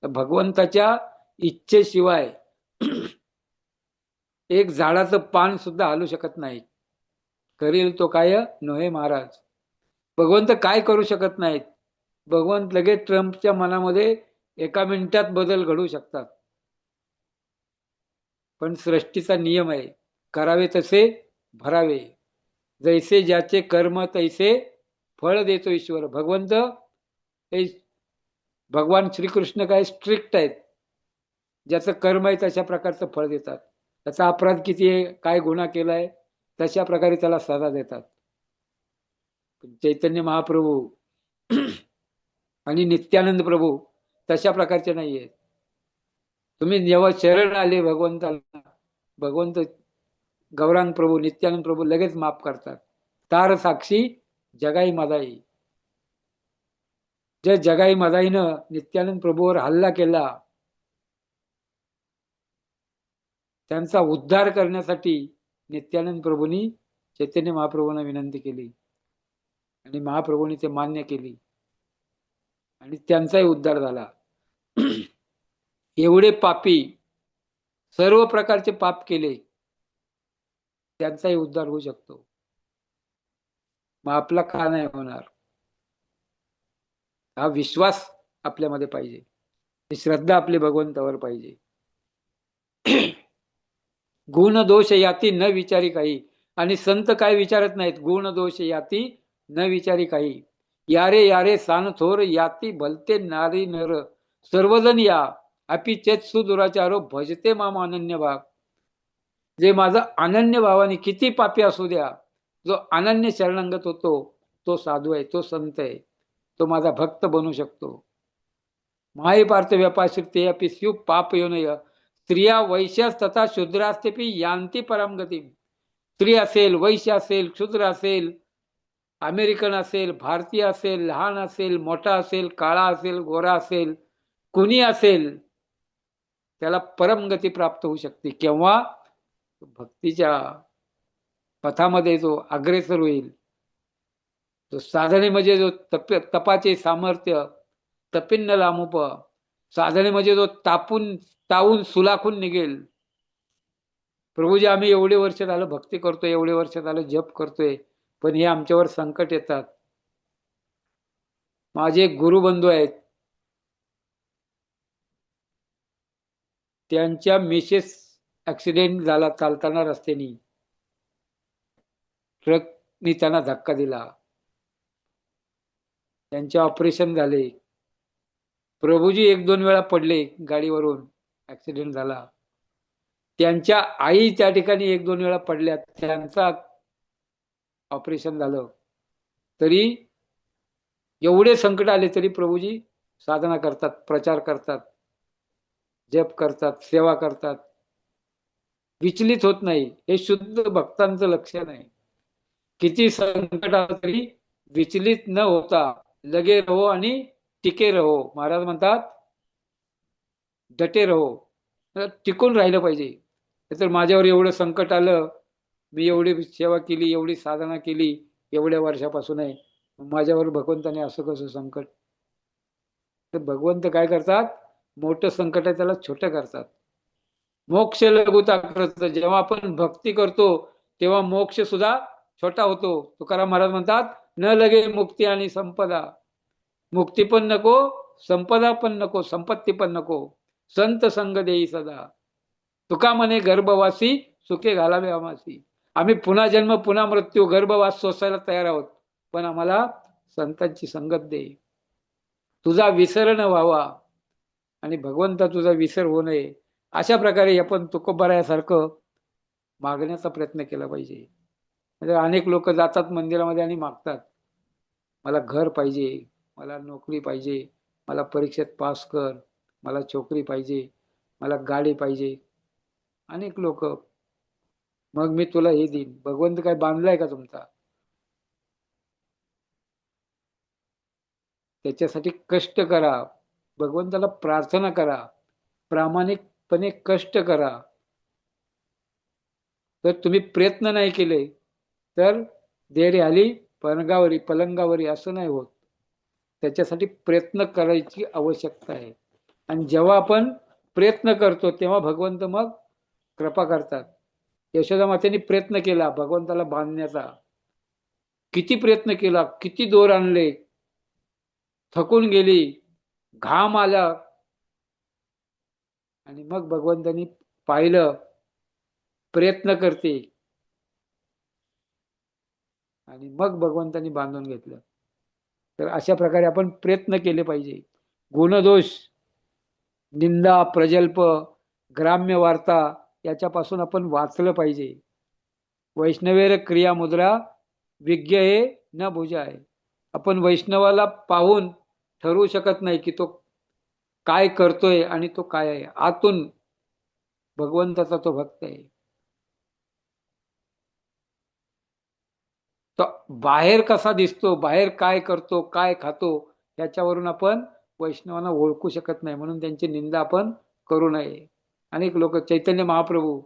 भगवंताच्या इच्छेशिवाय एक झाडाचं पान सुद्धा हलू शकत नाही. करील तो काय नव्हे महाराज. भगवंत काय करू शकत नाहीत. भगवंत लगेच ट्रम्पच्या मनामध्ये एका मिनिटात बदल घडू शकतात. पण सृष्टीचा नियम आहे, करावे तसे भरावे, जैसे ज्याचे कर्म तैसे फळ देतो ईश्वर. भगवंत हे, भगवान श्रीकृष्ण काय स्ट्रिक्ट आहेत, ज्याचं कर्म आहे तशा प्रकारचं फळ देतात. त्याचा अपराध किती आहे, काय गुन्हा केलाय, तशा प्रकारे त्याला सजा देतात. चैतन्य महाप्रभू आणि नित्यानंद प्रभू तशा प्रकारचे नाहीये. तुम्ही जेव्हा शरण आले भगवंताला, भगवंत गौरांग प्रभू, नित्यानंद प्रभू लगेच माफ करतात. तार साक्षी जगाई मदाई. जे जगाई मदाईनं नित्यानंद प्रभूवर हल्ला केला, त्यांचा उद्धार करण्यासाठी नित्यानंद प्रभूंनी चैतन्य महाप्रभूंना विनंती केली आणि महाप्रभूंनी ते मान्य केली आणि त्यांचाही उद्धार झाला. एवढे पापी, सर्व प्रकारचे पाप केले, त्यांचाही उद्धार होऊ शकतो, मग आपला का नाही होणार? हा विश्वास आपल्यामध्ये पाहिजे, श्रद्धा आपली भगवंतावर पाहिजे. गुण दोष याती न विचारी काही. आणि संत काय विचारत नाहीत, गुण दोष याती न विचारी काही. यारे यारे सान थोर याती भलते नारी नर. सर्वजण या अपि चेत सुदुराचारो भजते माम अनन्य भाग. जे माझा अनन्य भावाने किती पापी असू द्या, जो अनन्य शरणांगत होतो तो साधू आहे, तो संत आहे, तो माझा भक्त बनू शकतो. माई पार्थ व्यपाश्रित ते अपि स्यु पाप योनय. स्त्रिया वैश्यास तथा शूद्रास्तेपी यांती परमगती. स्त्री असेल, वैश्य असेल, शूद्र असेल, अमेरिकन असेल, भारतीय असेल, लहान असेल, मोठा असेल, काळा असेल, गोरा असेल, कुणी असेल, त्याला परमगती प्राप्त होऊ शकते. केव्हा? भक्तीच्या पथामध्ये जो अग्रेसर होईल, तो साधने म्हणजे जो तपाचे सामर्थ्य, तपिन्न लामुप, साधने म्हणजे जो तावून सुलाखून निघेल, प्रभूजी आम्ही एवढे वर्ष झालं भक्ती करतोय, एवढे वर्ष झालं जप करतोय, पण हे आमच्यावर संकट येतात. माझे एक गुरुबंधू आहेत, त्यांच्या मिसेस ऍक्सिडेंट झाला चालताना रस्त्याने, ट्रकनी त्यांना धक्का दिला, त्यांचे ऑपरेशन झाले. प्रभूजी एक दोन वेळा पडले गाडीवरून, ऍक्सिडेंट झाला. त्यांच्या आई त्या ठिकाणी एक दोन वेळा पडल्या, त्यांचा ऑपरेशन झालं. तरी एवढे संकट आले तरी प्रभूजी साधना करतात, प्रचार करतात, जप करतात, सेवा करतात, विचलित होत नाही. हे शुद्ध भक्तांचं लक्षण आहे. किती संकट आलं तरी विचलित न होता लगे रहो आणि टिके रहो. महाराज म्हणतात डटे रहो, टिकून राहिलं पाहिजे. तर माझ्यावर एवढं संकट आलं, मी एवढी सेवा केली, एवढी साधना केली एवढ्या वर्षापासून आहे, माझ्यावर भगवंताने असं कसं संकट. तर भगवंत काय करतात, मोठं संकट आहे त्याला छोटं करतात. मोक्ष लघुता करत. जेव्हा आपण भक्ती करतो तेव्हा मोक्ष सुद्धा छोटा होतो. तुकाराम महाराज म्हणतात न लगे मुक्ती आणि संपदा. मुक्ती पण नको, संपदा पण नको, संपत्ती पण नको, संत संग देई सदा. तुका म्हणे गर्भवासी सुखे घालावे आमासी. आम्ही पुन्हा जन्म पुन्हा मृत्यू गर्भवास सोसायला तयार आहोत, पण आम्हाला संतांची संगत दे. तुझा विसर न व्हावा आणि भगवंता तुझा विसर होऊ नये. अशा प्रकारे आपण तुकोबारायासारखं मागण्याचा प्रयत्न केला पाहिजे. म्हणजे अनेक लोक जातात मंदिरामध्ये आणि मागतात, मला घर पाहिजे, मला नोकरी पाहिजे, मला परीक्षेत पास कर, मला छोकरी पाहिजे, मला गाडी पाहिजे. अनेक लोक, मग मी तुला हे देईन. भगवंत काय बांधलाय का तुमचा? त्याच्यासाठी कष्ट करा, भगवंताला प्रार्थना करा, प्रामाणिकपणे कष्ट करा. तर तुम्ही प्रयत्न नाही केले तर देरी आली पलंगावरी असं नाही होत. त्याच्यासाठी प्रयत्न करायची आवश्यकता आहे. आणि जेव्हा आपण प्रयत्न करतो तेव्हा भगवंत मग कृपा करतात. यशोदा मातेने प्रयत्न केला भगवंताला बांधण्याचा, किती प्रयत्न केला, किती दोर आणले, थकून गेली, घाम आला, आणि मग भगवंतानी पाहिलं प्रयत्न करते, आणि मग भगवंतानी बांधून घेतलं. तर अशा प्रकारे आपण प्रयत्न केले पाहिजे. गुणदोष, निंदा, प्रजल्प, ग्राम्य वार्ता याच्यापासून आपण वाचलं पाहिजे. वैष्णवेर क्रिया मुद्रा विज्ञ हे न भुजाय. आपण वैष्णवाला पाहून ठरवू शकत नाही की तो काय करतोय आणि तो काय आहे. आतून भगवंताचा तो भक्त आहे. तो बाहेर कसा दिसतो, बाहेर काय करतो, काय खातो, याच्यावरून आपण वैष्णवांना ओळखू शकत नाही. म्हणून त्यांची निंदा आपण करू नये. अनेक लोक, चैतन्य महाप्रभू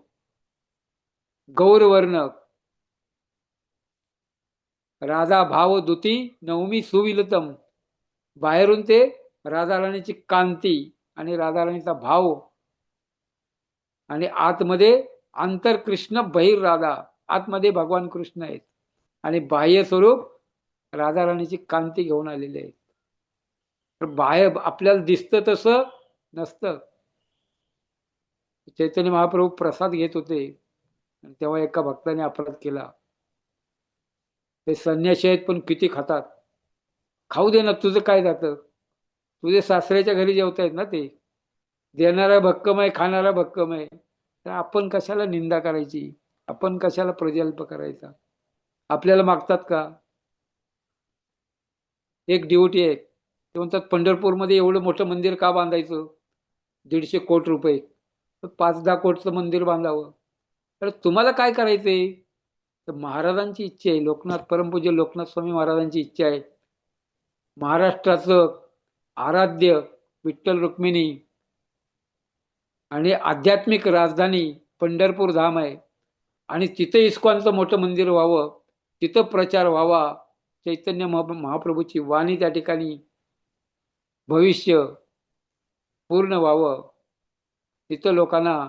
गौरवर्ण, राधा भाव दुती नवमी सुविलतम. बाहेरून ते राधाराणीची कांती आणि राधाराणीचा भाव, आणि आतमध्ये आंतर कृष्ण बहिर राधा. आतमध्ये भगवान कृष्ण आहेत आणि बाह्य स्वरूप राधाराणीची कांती घेऊन आलेले आहेत. तर बाह्य आपल्याला दिसतं तसं नसतं. चैतन्य महाप्रभू प्रसाद घेत होते, तेव्हा एका भक्ताने अपराध केला. ते संन्याशी आहेत पण किती खातात. खाऊ दे ना, तुझं काय जातं, तुझे सासऱ्याच्या घरी जेवतायत ना ते. देणारा भक्कम आहे, खाणारा भक्कम आहे. तर आपण कशाला निंदा करायची, आपण कशाला प्रजल्प करायचा. आपल्याला मागतात का? एक ड्युटी आहे, ते म्हणतात पंढरपूरमध्ये एवढं मोठं मंदिर का बांधायचं, 150 कोटी रुपये, 5-10 कोटचं मंदिर बांधावं. तर तुम्हाला काय करायचंय? तर महाराजांची इच्छा आहे, लोकनाथ परमपूज्य लोकनाथ स्वामी महाराजांची इच्छा आहे. महाराष्ट्राचं आराध्य विठ्ठल रुक्मिणी आणि आध्यात्मिक राजधानी पंढरपूर धाम आहे, आणि तिथे इस्कॉनचं मोठं मंदिर व्हावं, तिथं प्रचार व्हावा, चैतन्य महाप्रभूची वाणी त्या ठिकाणी भविष्य पूर्ण व्हावं, तिथं लोकांना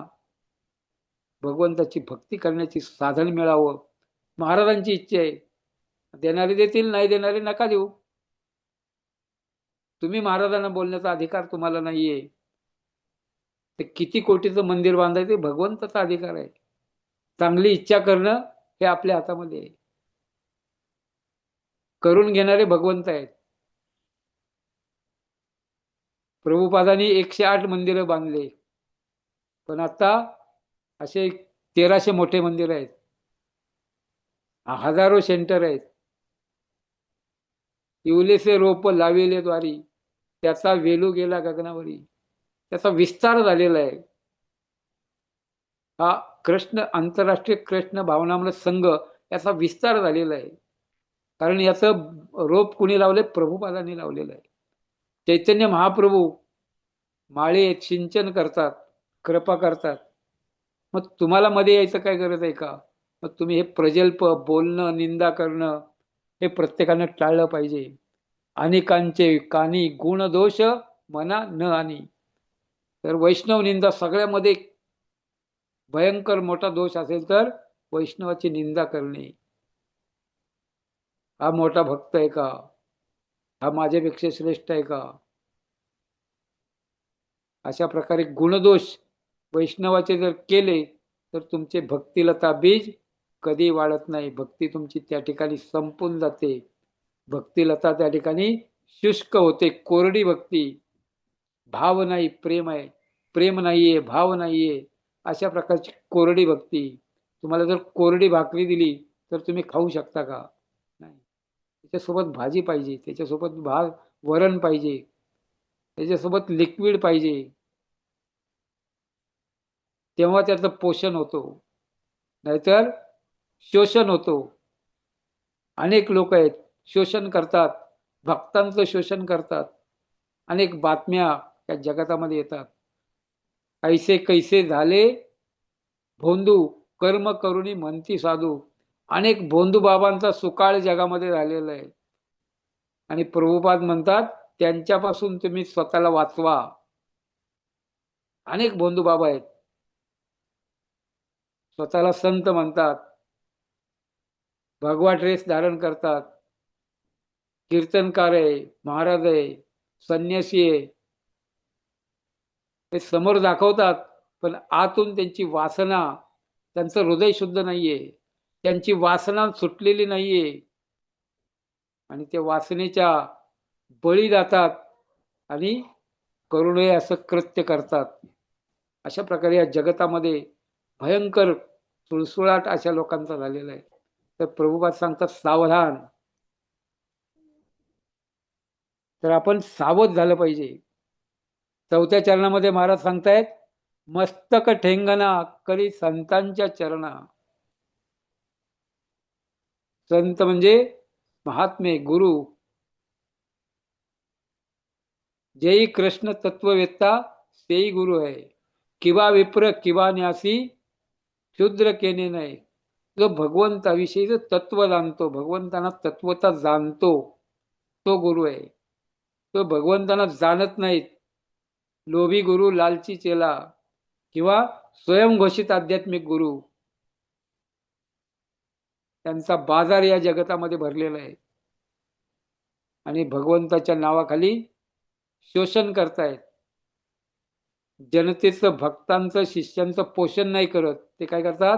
भगवंताची भक्ती करण्याची साधन मिळावं. महाराजांची इच्छा आहे. देणारे देतील, नाही देणारे नका देऊ. तुम्ही महाराजांना बोलण्याचा अधिकार तुम्हाला नाहीये. ते किती कोटीचं मंदिर बांधायचं भगवंताचा अधिकार आहे. चांगली इच्छा करणं हे आपल्या हातामध्ये आहे. करून घेणारे भगवंत आहेत. प्रभुपादांनी 108 मंदिरं बांधले, पण आता असे 1300 मोठे मंदिर आहेत, हजारो सेंटर आहेत. इवलेसे रोप लाविले द्वारी, त्याचा वेलू गेला गगनावरी. त्याचा विस्तार झालेला आहे. हा कृष्ण आंतरराष्ट्रीय कृष्ण भावनामृत संघ याचा विस्तार झालेला आहे. कारण याचं रोप कुणी लावले? प्रभुपादांनी लावलेलं आहे. चैतन्य महाप्रभू माळेत सिंचन करतात, कृपा करतात. मग तुम्हाला मध्ये यायचं काय गरज आहे का? मग तुम्ही हे प्रजल्प बोलणं, निंदा करणं हे प्रत्येकानं टाळलं पाहिजे. अनेकांचे कानी गुण दोष मना न आणि. तर वैष्णव निंदा सगळ्यामध्ये भयंकर मोठा दोष असेल तर वैष्णवाची निंदा करणे. हा मोठा भक्त आहे का? हा माझ्यापेक्षा श्रेष्ठ आहे का? अशा प्रकारे गुणदोष वैष्णवाचे जर केले तर तुमचे भक्तिलता बीज कधी वाढत नाही. भक्ती तुमची त्या ठिकाणी संपून जाते. भक्तिलता त्या ठिकाणी शुष्क होते, कोरडी भक्ती. भाव नाही, प्रेम आहे. प्रेम नाहीये, भाव नाहीये, अशा प्रकारची कोरडी भक्ती. तुम्हाला जर कोरडी भाकरी दिली तर तुम्ही खाऊ शकता का? नाही. त्याच्यासोबत भाजी पाहिजे, त्याच्यासोबत वरण पाहिजे, त्याच्यासोबत लिक्विड पाहिजे, तेव्हा त्याचं पोषण होतो, नाहीतर शोषण होतो. अनेक लोक आहेत शोषण करतात, भक्तांचं शोषण करतात. अनेक बातम्या या जगतामध्ये येतात. ऐसे कैसे झाले भोंदू, कर्म करुणी म्हणती साधू. अनेक भोंदू बाबांचा सुकाळ जगामध्ये झालेला आहे. आणि प्रभुपाद म्हणतात त्यांच्यापासून तुम्ही स्वतःला वाचवा. अनेक भोंदू बाबा आहेत, स्वतःला संत म्हणतात, भगवा ड्रेस धारण करतात, कीर्तनकार आहे, महाराज आहे, संन्यासी आहे, ते समोर दाखवतात, पण आतून त्यांची वासना, त्यांचं हृदय शुद्ध नाहीये, त्यांची वासना सुटलेली नाहीये, आणि त्या वासनेच्या बळी जातात आणि करू नये असं कृत्य करतात. अशा प्रकारे या जगतामध्ये भयंकर सुळसुळाट अशा लोकांचा झालेला आहे. तर प्रभुपाद सांगतात सावधान. तर आपण सावध झालं पाहिजे. 4थ्या चरणामध्ये महाराज सांगतायत मस्तक ठेंगणा करी संतांच्या चरणा. संत म्हणजे महात्मे, गुरु. जेई कृष्ण तत्ववेत्ता तेही गुरु आहे. किंवा विप्र किंवा न्यासी क्षुद्र केने नाही. जो भगवंताविषयीचं तत्व जाणतो, भगवंतांना तत्वता जाणतो, तो गुरु आहे. तो भगवंतांना जाणत नाहीत, लोभी गुरु, लालची चेला किंवा स्वयंघोषित आध्यात्मिक गुरु, त्यांचा बाजार या जगतामध्ये भरलेला आहे. आणि भगवंताच्या नावाखाली शोषण करतायत. जनतेचं, भक्तांचं, शिष्यांचं पोषण नाही करत. ते काय करतात?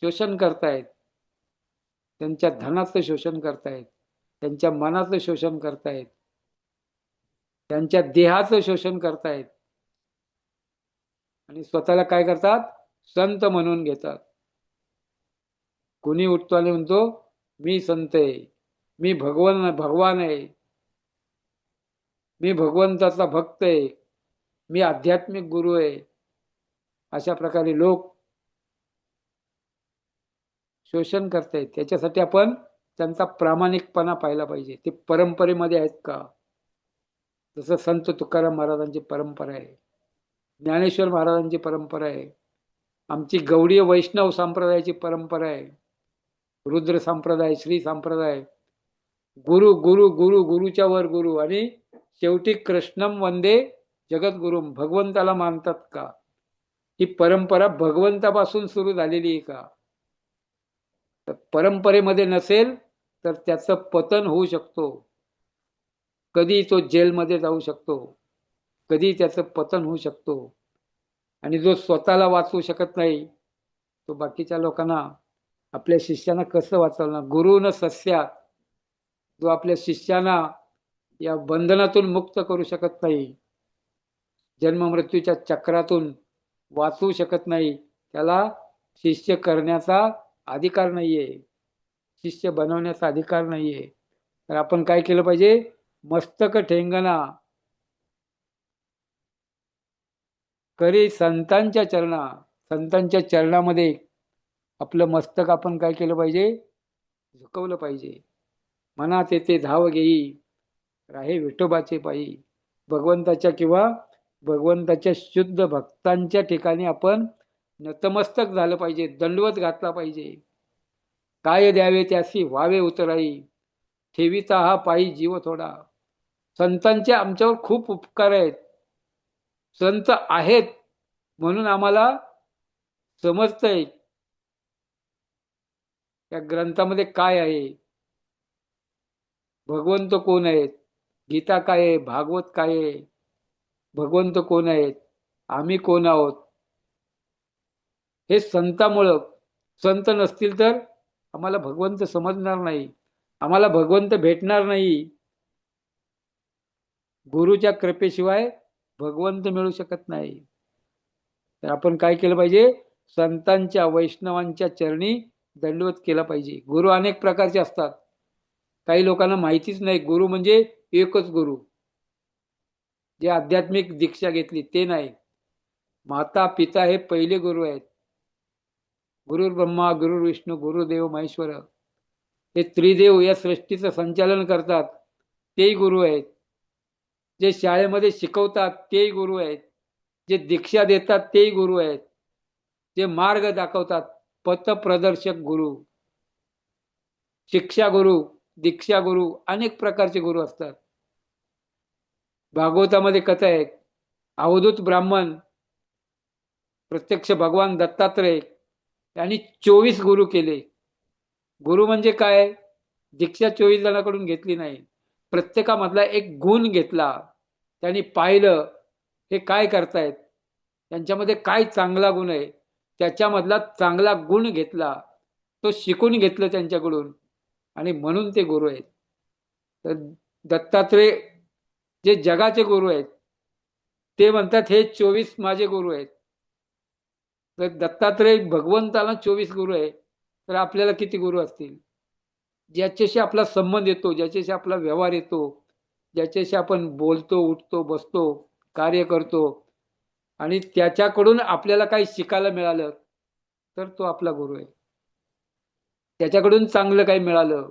शोषण करतायत. त्यांच्या धनाचं शोषण करतायत, त्यांच्या मनाचं शोषण करतायत, त्यांच्या देहाचं शोषण करतायत. आणि स्वतःला काय करतात? संत म्हणून घेतात. कोणी उठतो आणि म्हणतो मी संत आहे, मी भगवान आहे, मी भगवंताचा भक्त आहे, मी आध्यात्मिक गुरु आहे. अशा प्रकारे लोक शोषण करतायत. त्याच्यासाठी आपण त्यांचा प्रामाणिकपणा पाहिला पाहिजे. ते परंपरेमध्ये आहेत का? जसं संत तुकाराम महाराजांची परंपरा आहे, ज्ञानेश्वर महाराजांची परंपरा आहे, आमची गौडीय वैष्णव संप्रदायाची परंपरा आहे, रुद्र संप्रदाय, श्री संप्रदाय. गुरु गुरु गुरु, गुरुच्या वर गुरु, आणि शेवटी कृष्णम वंदे जगद्गुरुम, भगवंताला मानतात का? ही परंपरा भगवंतापासून सुरू झालेली आहे का? तर परंपरेमध्ये नसेल तर त्याचं पतन होऊ शकतो. कधी तो जेलमध्ये जाऊ शकतो, कधी त्याचं पतन होऊ शकतो. आणि जो स्वतःला वाचवू शकत नाही तो बाकीच्या लोकांना, आपल्या शिष्यांना कसं वाचवणार? गुरु न सस्यात, जो आपल्या शिष्यांना या बंधनातून मुक्त करू शकत नाही, जन्म मृत्यूच्या चक्रातून वाचवू शकत नाही, त्याला शिष्य करण्याचा अधिकार नाहीये, शिष्य बनवण्याचा अधिकार नाहीये. तर आपण काय केलं पाहिजे? मस्तक ठेंगणा करी संतांच्या चरणा, संतांच्या चरणामध्ये आपलं मस्तक आपण काय केलं पाहिजे? झुकवलं पाहिजे. मनात येते धाव घेई राहे विठोबाचे पायी. भगवंताच्या किंवा भगवंताच्या शुद्ध भक्तांच्या ठिकाणी आपण नतमस्तक झालं पाहिजे, दंडवत घातला पाहिजे. काय द्यावे त्यासी व्हावे उतराई, ठेवीचा हा पायी जीव थोडा. संतांचे आमच्यावर खूप उपकार आहेत. संत आहेत म्हणून आम्हाला समजतंय या ग्रंथामध्ये काय आहे, भगवंत कोण आहेत, गीता काय आहे, भागवत काय आहे, भगवंत कोण आहेत, आम्ही कोण आहोत, हे संतामुळं. संत नसतील तर आम्हाला भगवंत समजणार नाही, आम्हाला भगवंत भेटणार नाही. गुरुच्या कृपेशिवाय भगवंत मिळू शकत नाही. तर आपण काय केलं पाहिजे? संतांच्या वैष्णवांच्या चरणी दंडवत केला पाहिजे. गुरु अनेक प्रकारचे असतात, काही लोकांना माहितीच नाही गुरु म्हणजे एकच गुरु, जे आध्यात्मिक दीक्षा घेतली ते नाही. माता पिता हे पहिले गुरु आहेत. गुरुर ब्रह्मा गुरुर विष्णू गुरुदेव महेश्वर, हे त्रिदेव या सृष्टीचं संचालन करतात तेही गुरु आहेत. जे शाळेमध्ये शिकवतात तेही गुरु आहेत. जे दीक्षा देतात तेही गुरु आहेत. जे मार्ग दाखवतात, पथप्रदर्शक गुरु, शिक्षा गुरु, दीक्षा गुरु, अनेक प्रकारचे गुरु असतात. भागवतामध्ये कथा आहेत, अवधूत ब्राह्मण प्रत्यक्ष भगवान दत्तात्रय यांनी 24 गुरु केले. गुरु म्हणजे काय? दीक्षा 24 जणांकडून घेतली नाही, प्रत्येकामधला एक गुण घेतला. त्यांनी पाहिलं हे काय करतायत, त्यांच्यामध्ये काय चांगला गुण आहे, त्याच्यामधला चांगला गुण घेतला, तो शिकून घेतलं त्यांच्याकडून, आणि म्हणून ते गुरु आहेत. तर दत्तात्रय जे जगाचे गुरु आहेत ते म्हणतात हे 24 माझे गुरु आहेत. तर दत्तात्रय भगवंताला 24 गुरु आहे, तर आपल्याला किती गुरु असतील? ज्याच्याशी आपला संबंध येतो, ज्याच्याशी आपला व्यवहार येतो, ज्याच्याशी आपण बोलतो, उठतो, बसतो, कार्य करतो, आणि त्याच्याकडून आपल्याला काही शिकायला मिळालं तर तो आपला गुरु आहे. त्याच्याकडून चांगलं काही मिळालं,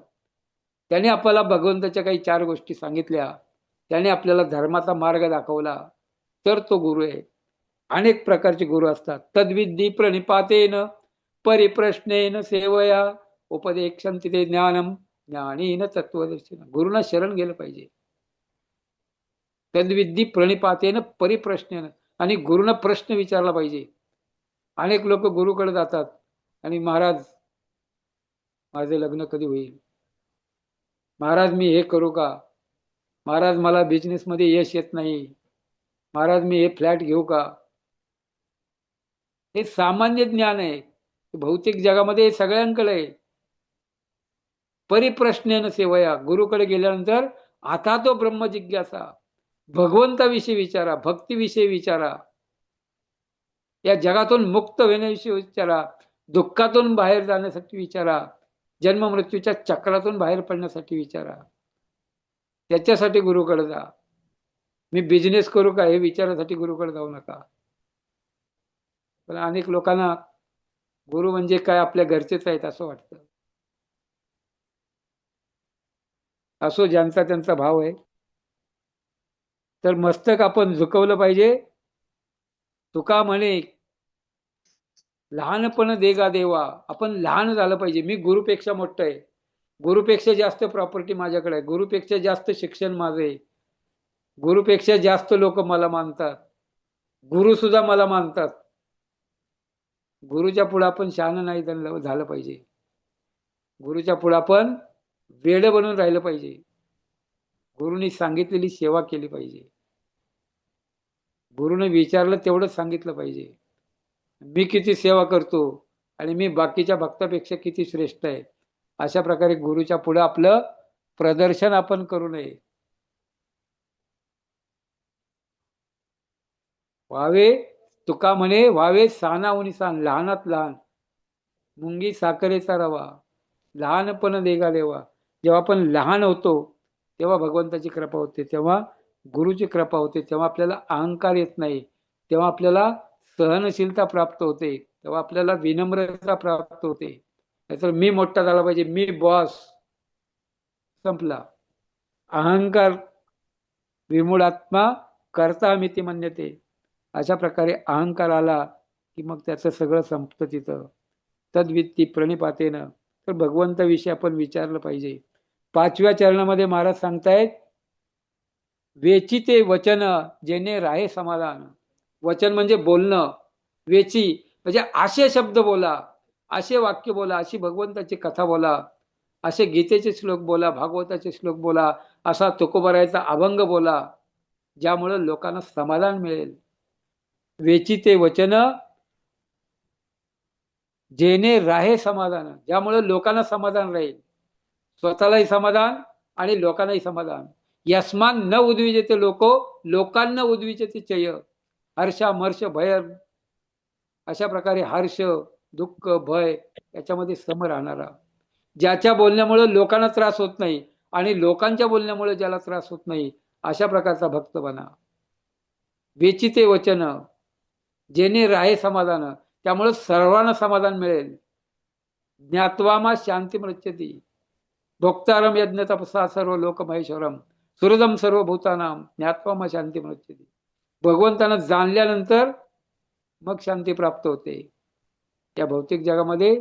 त्याने आपल्याला भगवंताच्या काही 4 गोष्टी सांगितल्या, त्याने आपल्याला धर्माचा मार्ग दाखवला, तर तो गुरु आहे. अनेक प्रकारचे गुरु असतात. तद्विद्धी प्रणिपातेन परिप्रश्नेन सेवया उपदेक्षन्ति ते ज्ञानम ज्ञानेन तत्वदर्शन. गुरुना शरण गेलं पाहिजे. तद्विद्धी प्रणिपातेन परिप्रश्नेन, आणि गुरुना प्रश्न विचारला पाहिजे. अनेक लोक गुरुकडे जातात आणि महाराज माझे लग्न कधी होईल, महाराज मी हे करू का, महाराज मला बिझनेसमध्ये यश येत नाही, महाराज मी हे फ्लॅट घेऊ का. हे सामान्य ज्ञान आहे, भौतिक जगामध्ये सगळ्यांकडे आहे. परिप्रश्नेन सेवया, गुरुकडे गेल्यानंतर आता तो ब्रह्मजिज्ञासा, भगवंताविषयी विचारा, भक्तीविषयी विचारा, या जगातून मुक्त होण्याविषयी विचारा, दुःखातून बाहेर जाण्यासाठी विचारा, जन्म मृत्यूच्या चक्रातून बाहेर पडण्यासाठी विचारा. त्याच्यासाठी गुरुकडे जा. मी बिझनेस करू का हे विचारासाठी गुरुकडे जाऊ नका. पण अनेक लोकांना गुरु म्हणजे काय आपल्या घरचेच आहेत असं वाटतं. असो ज्यांचा त्यांचा भाव आहे. तर मस्तक आपण झुकवलं पाहिजे. तुका म्हणे लहानपण देगा देवा, आपण लहान झालं पाहिजे. मी गुरुपेक्षा मोठं आहे, गुरुपेक्षा जास्त प्रॉपर्टी माझ्याकडे आहे, गुरुपेक्षा जास्त शिक्षण माझं आहे, गुरुपेक्षा जास्त लोक मला मानतात, गुरु सुद्धा मला मानतात. गुरुच्या पुढे आपण शहाणं नाही झालं पाहिजे. गुरुच्या पुढे आपण वेड बनून राहिलं पाहिजे. गुरुनी सांगितलेली सेवा केली पाहिजे. गुरुने विचारलं तेवढंच सांगितलं पाहिजे. मी किती सेवा करतो आणि मी बाकीच्या भक्तापेक्षा किती श्रेष्ठ आहे, अशा प्रकारे गुरुच्या पुढे आपलं प्रदर्शन आपण करू नये. व्हावे तुका म्हणे व्हावे सानावनी सान, लहानात लहान मुंगी साखरेचा रवा, लहानपण देगा देवा. जेव्हा आपण लहान होतो तेव्हा भगवंताची कृपा होते, तेव्हा गुरुची कृपा होते, तेव्हा आपल्याला अहंकार येत नाही, तेव्हा आपल्याला सहनशीलता प्राप्त होते, तेव्हा आपल्याला विनम्रता प्राप्त होते. नाहीतर मी मोठा झाला पाहिजे, मी बॉस, संपला. अहंकार विमूढात्मा करता मिती म्हणते. अशा प्रकारे अहंकार आला की मग त्याचं सगळं संपतं तिथं. तद्वित्ती प्रणिपातेनं. तर भगवंताविषयी आपण विचारलं पाहिजे. 5व्या चरणामध्ये महाराज सांगतायत, वेचिते वचन जेणे राहे समाधान. वचन म्हणजे बोलणं, वेची म्हणजे असे शब्द बोला, असे वाक्य बोला, अशी भगवंताची कथा बोला, असे गीतेचे श्लोक बोला, भागवताचे श्लोक बोला, असा तुकोबारायचा अभंग बोला, ज्यामुळे लोकांना समाधान मिळेल. वेचिते वचन जेणे राहे समाधान, ज्यामुळे लोकांना समाधान राहील, स्वतःलाही समाधान आणि लोकांनाही समाधान. यस्मान न उद्विजेते लोको लोकांना उद्विजेते चय. हर्षा मर्ष भय, अशा प्रकारे हर्ष दुःख भय याच्यामध्ये सम राहणारा, ज्याच्या बोलण्यामुळे लोकांना त्रास होत नाही आणि लोकांच्या बोलण्यामुळे ज्याला त्रास होत नाही, अशा प्रकारचा भक्त बना. वेचिते वचन जेणे राहे समाधान, त्यामुळे सर्वांना समाधान मिळेल. ज्ञात्वामा शांती मृत्यती, भोक्तारम यज्ञ तपसा सर्व लोक महेश्वरम सुहृदम सर्वभूतानाम ज्ञात्वामा शांती मृत्यती. भगवंतांना जाणल्यानंतर मग शांती प्राप्त होते. या भौतिक जगामध्ये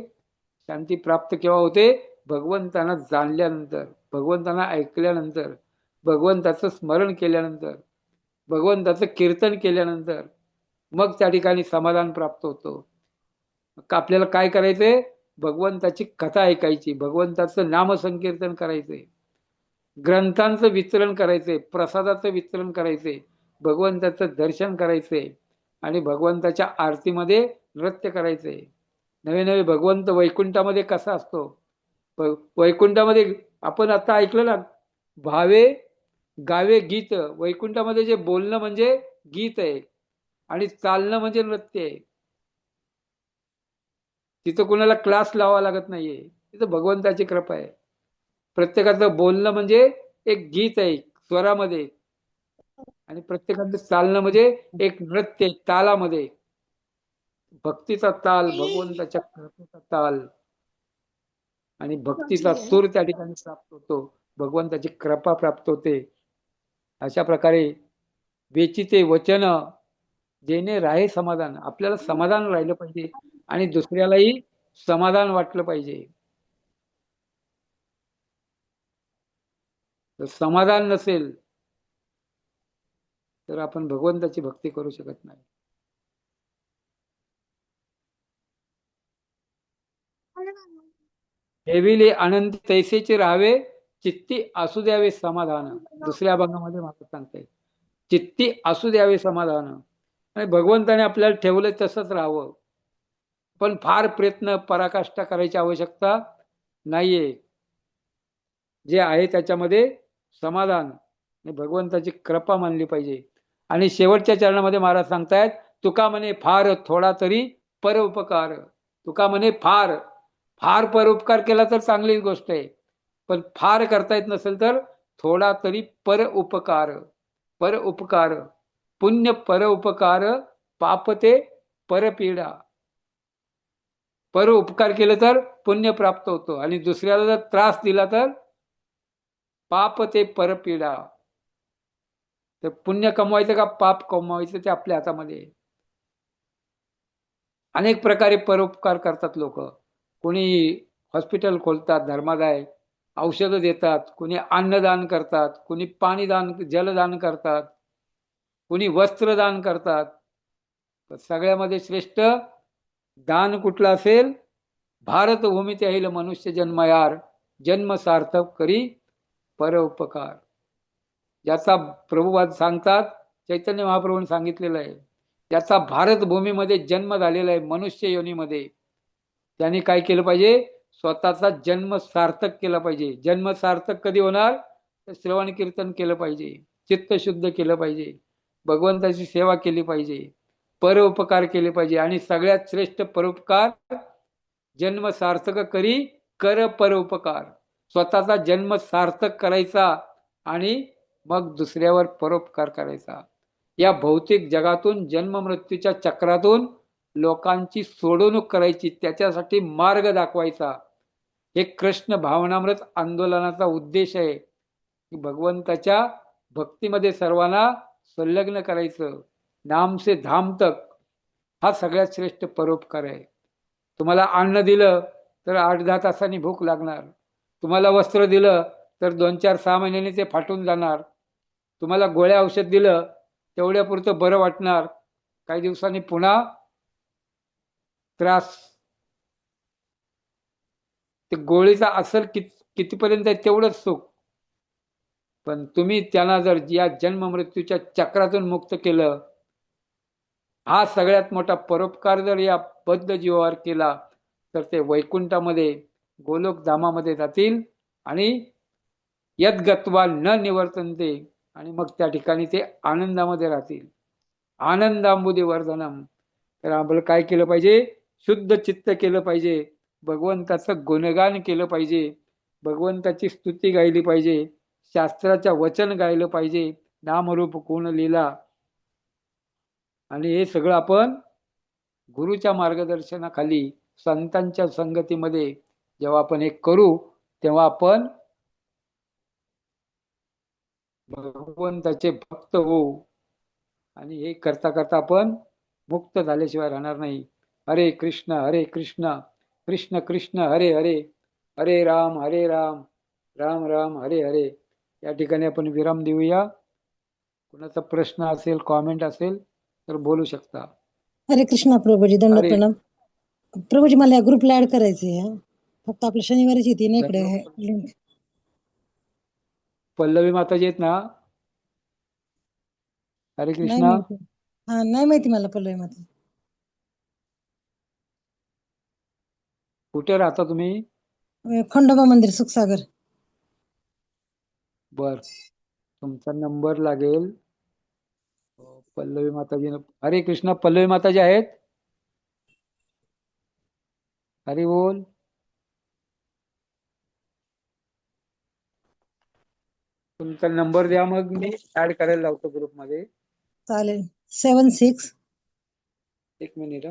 शांती प्राप्त केव्हा होते? भगवंतांना जाणल्यानंतर, भगवंतांना ऐकल्यानंतर, भगवंताचं स्मरण केल्यानंतर, भगवंताचं कीर्तन केल्यानंतर मग त्या ठिकाणी समाधान प्राप्त होतं. आपल्याला काय करायचंय? भगवंताची कथा ऐकायची, भगवंताचं नामसंकीर्तन करायचंय, ग्रंथांचं वितरण करायचंय, प्रसादाचं वितरण करायचंय, भगवंताचं दर्शन करायचंय आणि भगवंताच्या आरतीमध्ये नृत्य करायचंय. नवे नवे भगवंत वैकुंठामध्ये कसा असतो? वैकुंठामध्ये आपण आता ऐकलं ना, भावे गावे गीत. वैकुंठामध्ये जे बोलणं म्हणजे गीत आहे आणि चालणं म्हणजे नृत्य आहे. तिथं कुणाला क्लास लावावा लागत नाहीये, तिथं भगवंताची कृपा आहे. प्रत्येकाचं बोलणं म्हणजे एक गीत आहे स्वरामध्ये, आणि प्रत्येकाचं चालणं म्हणजे एक नृत्य तालामध्ये. भक्तीचा ताल, भगवंताच्या कृपेचा ताल आणि भक्तीचा सूर त्या ठिकाणी प्राप्त होतो, भगवंताची कृपा प्राप्त होते. अशा प्रकारे वेचिते वचन जेणे राहे समाधान, आपल्याला समाधान राहिलं पाहिजे आणि दुसऱ्यालाही समाधान वाटलं पाहिजे. जर समाधान नसेल तर आपण भगवंताची भक्ती करू शकत नाही. ठेविले अनंत तैसेचे राहावे, चित्ती असू द्यावे समाधान. दुसऱ्या भागामध्ये मला सांगताय, चित्ती असू द्यावे समाधान. आणि भगवंताने आपल्याला ठेवलं तसंच राहावं, पण फार प्रयत्न पराकाष्ठा करायची आवश्यकता नाहीये. जे आहे त्याच्यामध्ये समाधान भगवंताची कृपा मानली पाहिजे. आणि शेवटच्या चरणामध्ये महाराज सांगतायत, तुका म्हणे फार थोडा तरी परोपकार. तुका म्हणे फार फार परोपकार केला तर चांगलीच गोष्ट आहे, पण फार करता येत नसेल तर थोडा तरी पर उपकार. पर उपकार पुण्य, पर उपकार पापते परपीडा. पर उपकार केलं तर पुण्य प्राप्त होतो आणि दुसऱ्याला जर त्रास दिला तर पाप ते परपीडा. तर पुण्य कमवायचं का पाप कमवायचं ते आपल्या हातामध्ये. अनेक प्रकारे परोपकार करतात लोक. कोणी हॉस्पिटल खोलतात धर्मादाय, औषधं देतात, कोणी अन्नदान करतात, कोणी पाणीदान जलदान करतात, कोणी वस्त्रदान करतात. सगळ्यामध्ये श्रेष्ठ दान कुठलं असेल? भारतभूमी त्याईल मनुष्य जन्मयार, जन्म सार्थक करी परोपकार. ज्याचा प्रभुवाद सांगतात, चैतन्य महाप्रभूंनी सांगितलेलं आहे, ज्याचा भारतभूमीमध्ये जन्म झालेला आहे मनुष्य योनीमध्ये, त्यांनी काय केलं पाहिजे? स्वतःचा जन्म सार्थक केला पाहिजे. जन्म सार्थक कधी होणार? तर श्रवण कीर्तन केलं पाहिजे, चित्त शुद्ध केलं पाहिजे, भगवंताची सेवा केली पाहिजे, परोपकार केले पाहिजे. आणि सगळ्यात श्रेष्ठ परोपकार, जन्म सार्थक करी कर परोपकार. स्वतःचा जन्म सार्थक करायचा आणि मग दुसऱ्यावर परोपकार करायचा. या भौतिक जगातून जन्म मृत्यूच्या चक्रातून लोकांची सोडवणूक करायची, त्याच्यासाठी मार्ग दाखवायचा. हे कृष्ण भावनामृत आंदोलनाचा उद्देश आहे की भगवंताच्या भक्तीमध्ये सर्वांना संलग्न करायचं. नाम से धाम तक हा सगळ्यात श्रेष्ठ परोपकार आहे. तुम्हाला अन्न दिलं तर 8-10 तासांनी भूक लागणार. तुम्हाला वस्त्र दिलं तर 2-4-6 महिन्यांनी ते फाटून जाणार. तुम्हाला गोळ्या औषध दिलं तेवढ्यापुरतं बरं वाटणार, काही दिवसांनी पुन्हा त्रास. ते गोळीचा असर कितीपर्यंत आहे तेवढंच सुख. पण तुम्ही त्यांना जर या जन्म मृत्यूच्या चक्रातून मुक्त केलं, हा सगळ्यात मोठा परोपकार जर या बद्ध जीवावर केला, तर ते वैकुंठामध्ये गोलोक धामामध्ये जातील आणि यद्गत्वा न निवर्तन्ते, आणि मग त्या ठिकाणी ते आनंदामध्ये राहतील. आनंदांबुदी वर्धनम. तर आपल्याला काय केलं पाहिजे? शुद्ध चित्त केलं पाहिजे, भगवंताचं गुणगान केलं पाहिजे, भगवंताची स्तुती गायली पाहिजे, शास्त्राच्या वचन गायलं पाहिजे, नामरूप गुण लीला. आणि हे सगळं आपण गुरुच्या मार्गदर्शनाखाली संतांच्या संगतीमध्ये जेव्हा आपण हे करू, तेव्हा आपण भगवंताचे भक्त होऊ. आणि हे करता करता आपण मुक्त झाल्याशिवाय राहणार नाही. हरे कृष्ण कृष्ण कृष्ण हरे हरे, हरे राम राम राम हरे हरे. या ठिकाणी आपण विराम देऊया. कुणाचा प्रश्न असेल, कॉमेंट असेल तर बोलू शकता. हरे कृष्णा प्रभूजी, दंड हरे प्रणाम. प्रभूजी मला या ग्रुपला ऍड करायचे, फक्त आपल्या शनिवारीच येते ना इकडे लिंक. पल्लवी माताजी आहेत ना? हरे नाही कृष्णा. माहिती. हा, नाही माहिती मला पल्लवी माता. कुठे राहता तुम्ही? खंडोबा मंदिर, सुखसागर. बर, तुमचा नंबर लागेल. पल्लवी माताजी. हरे कृष्णा. पल्लवी माताजी आहेत? हरी बोल. तुमचा नंबर द्या, मग मी ऍड करायला लावतो ग्रुपमध्ये. चालेल. 76. एक मिनिट.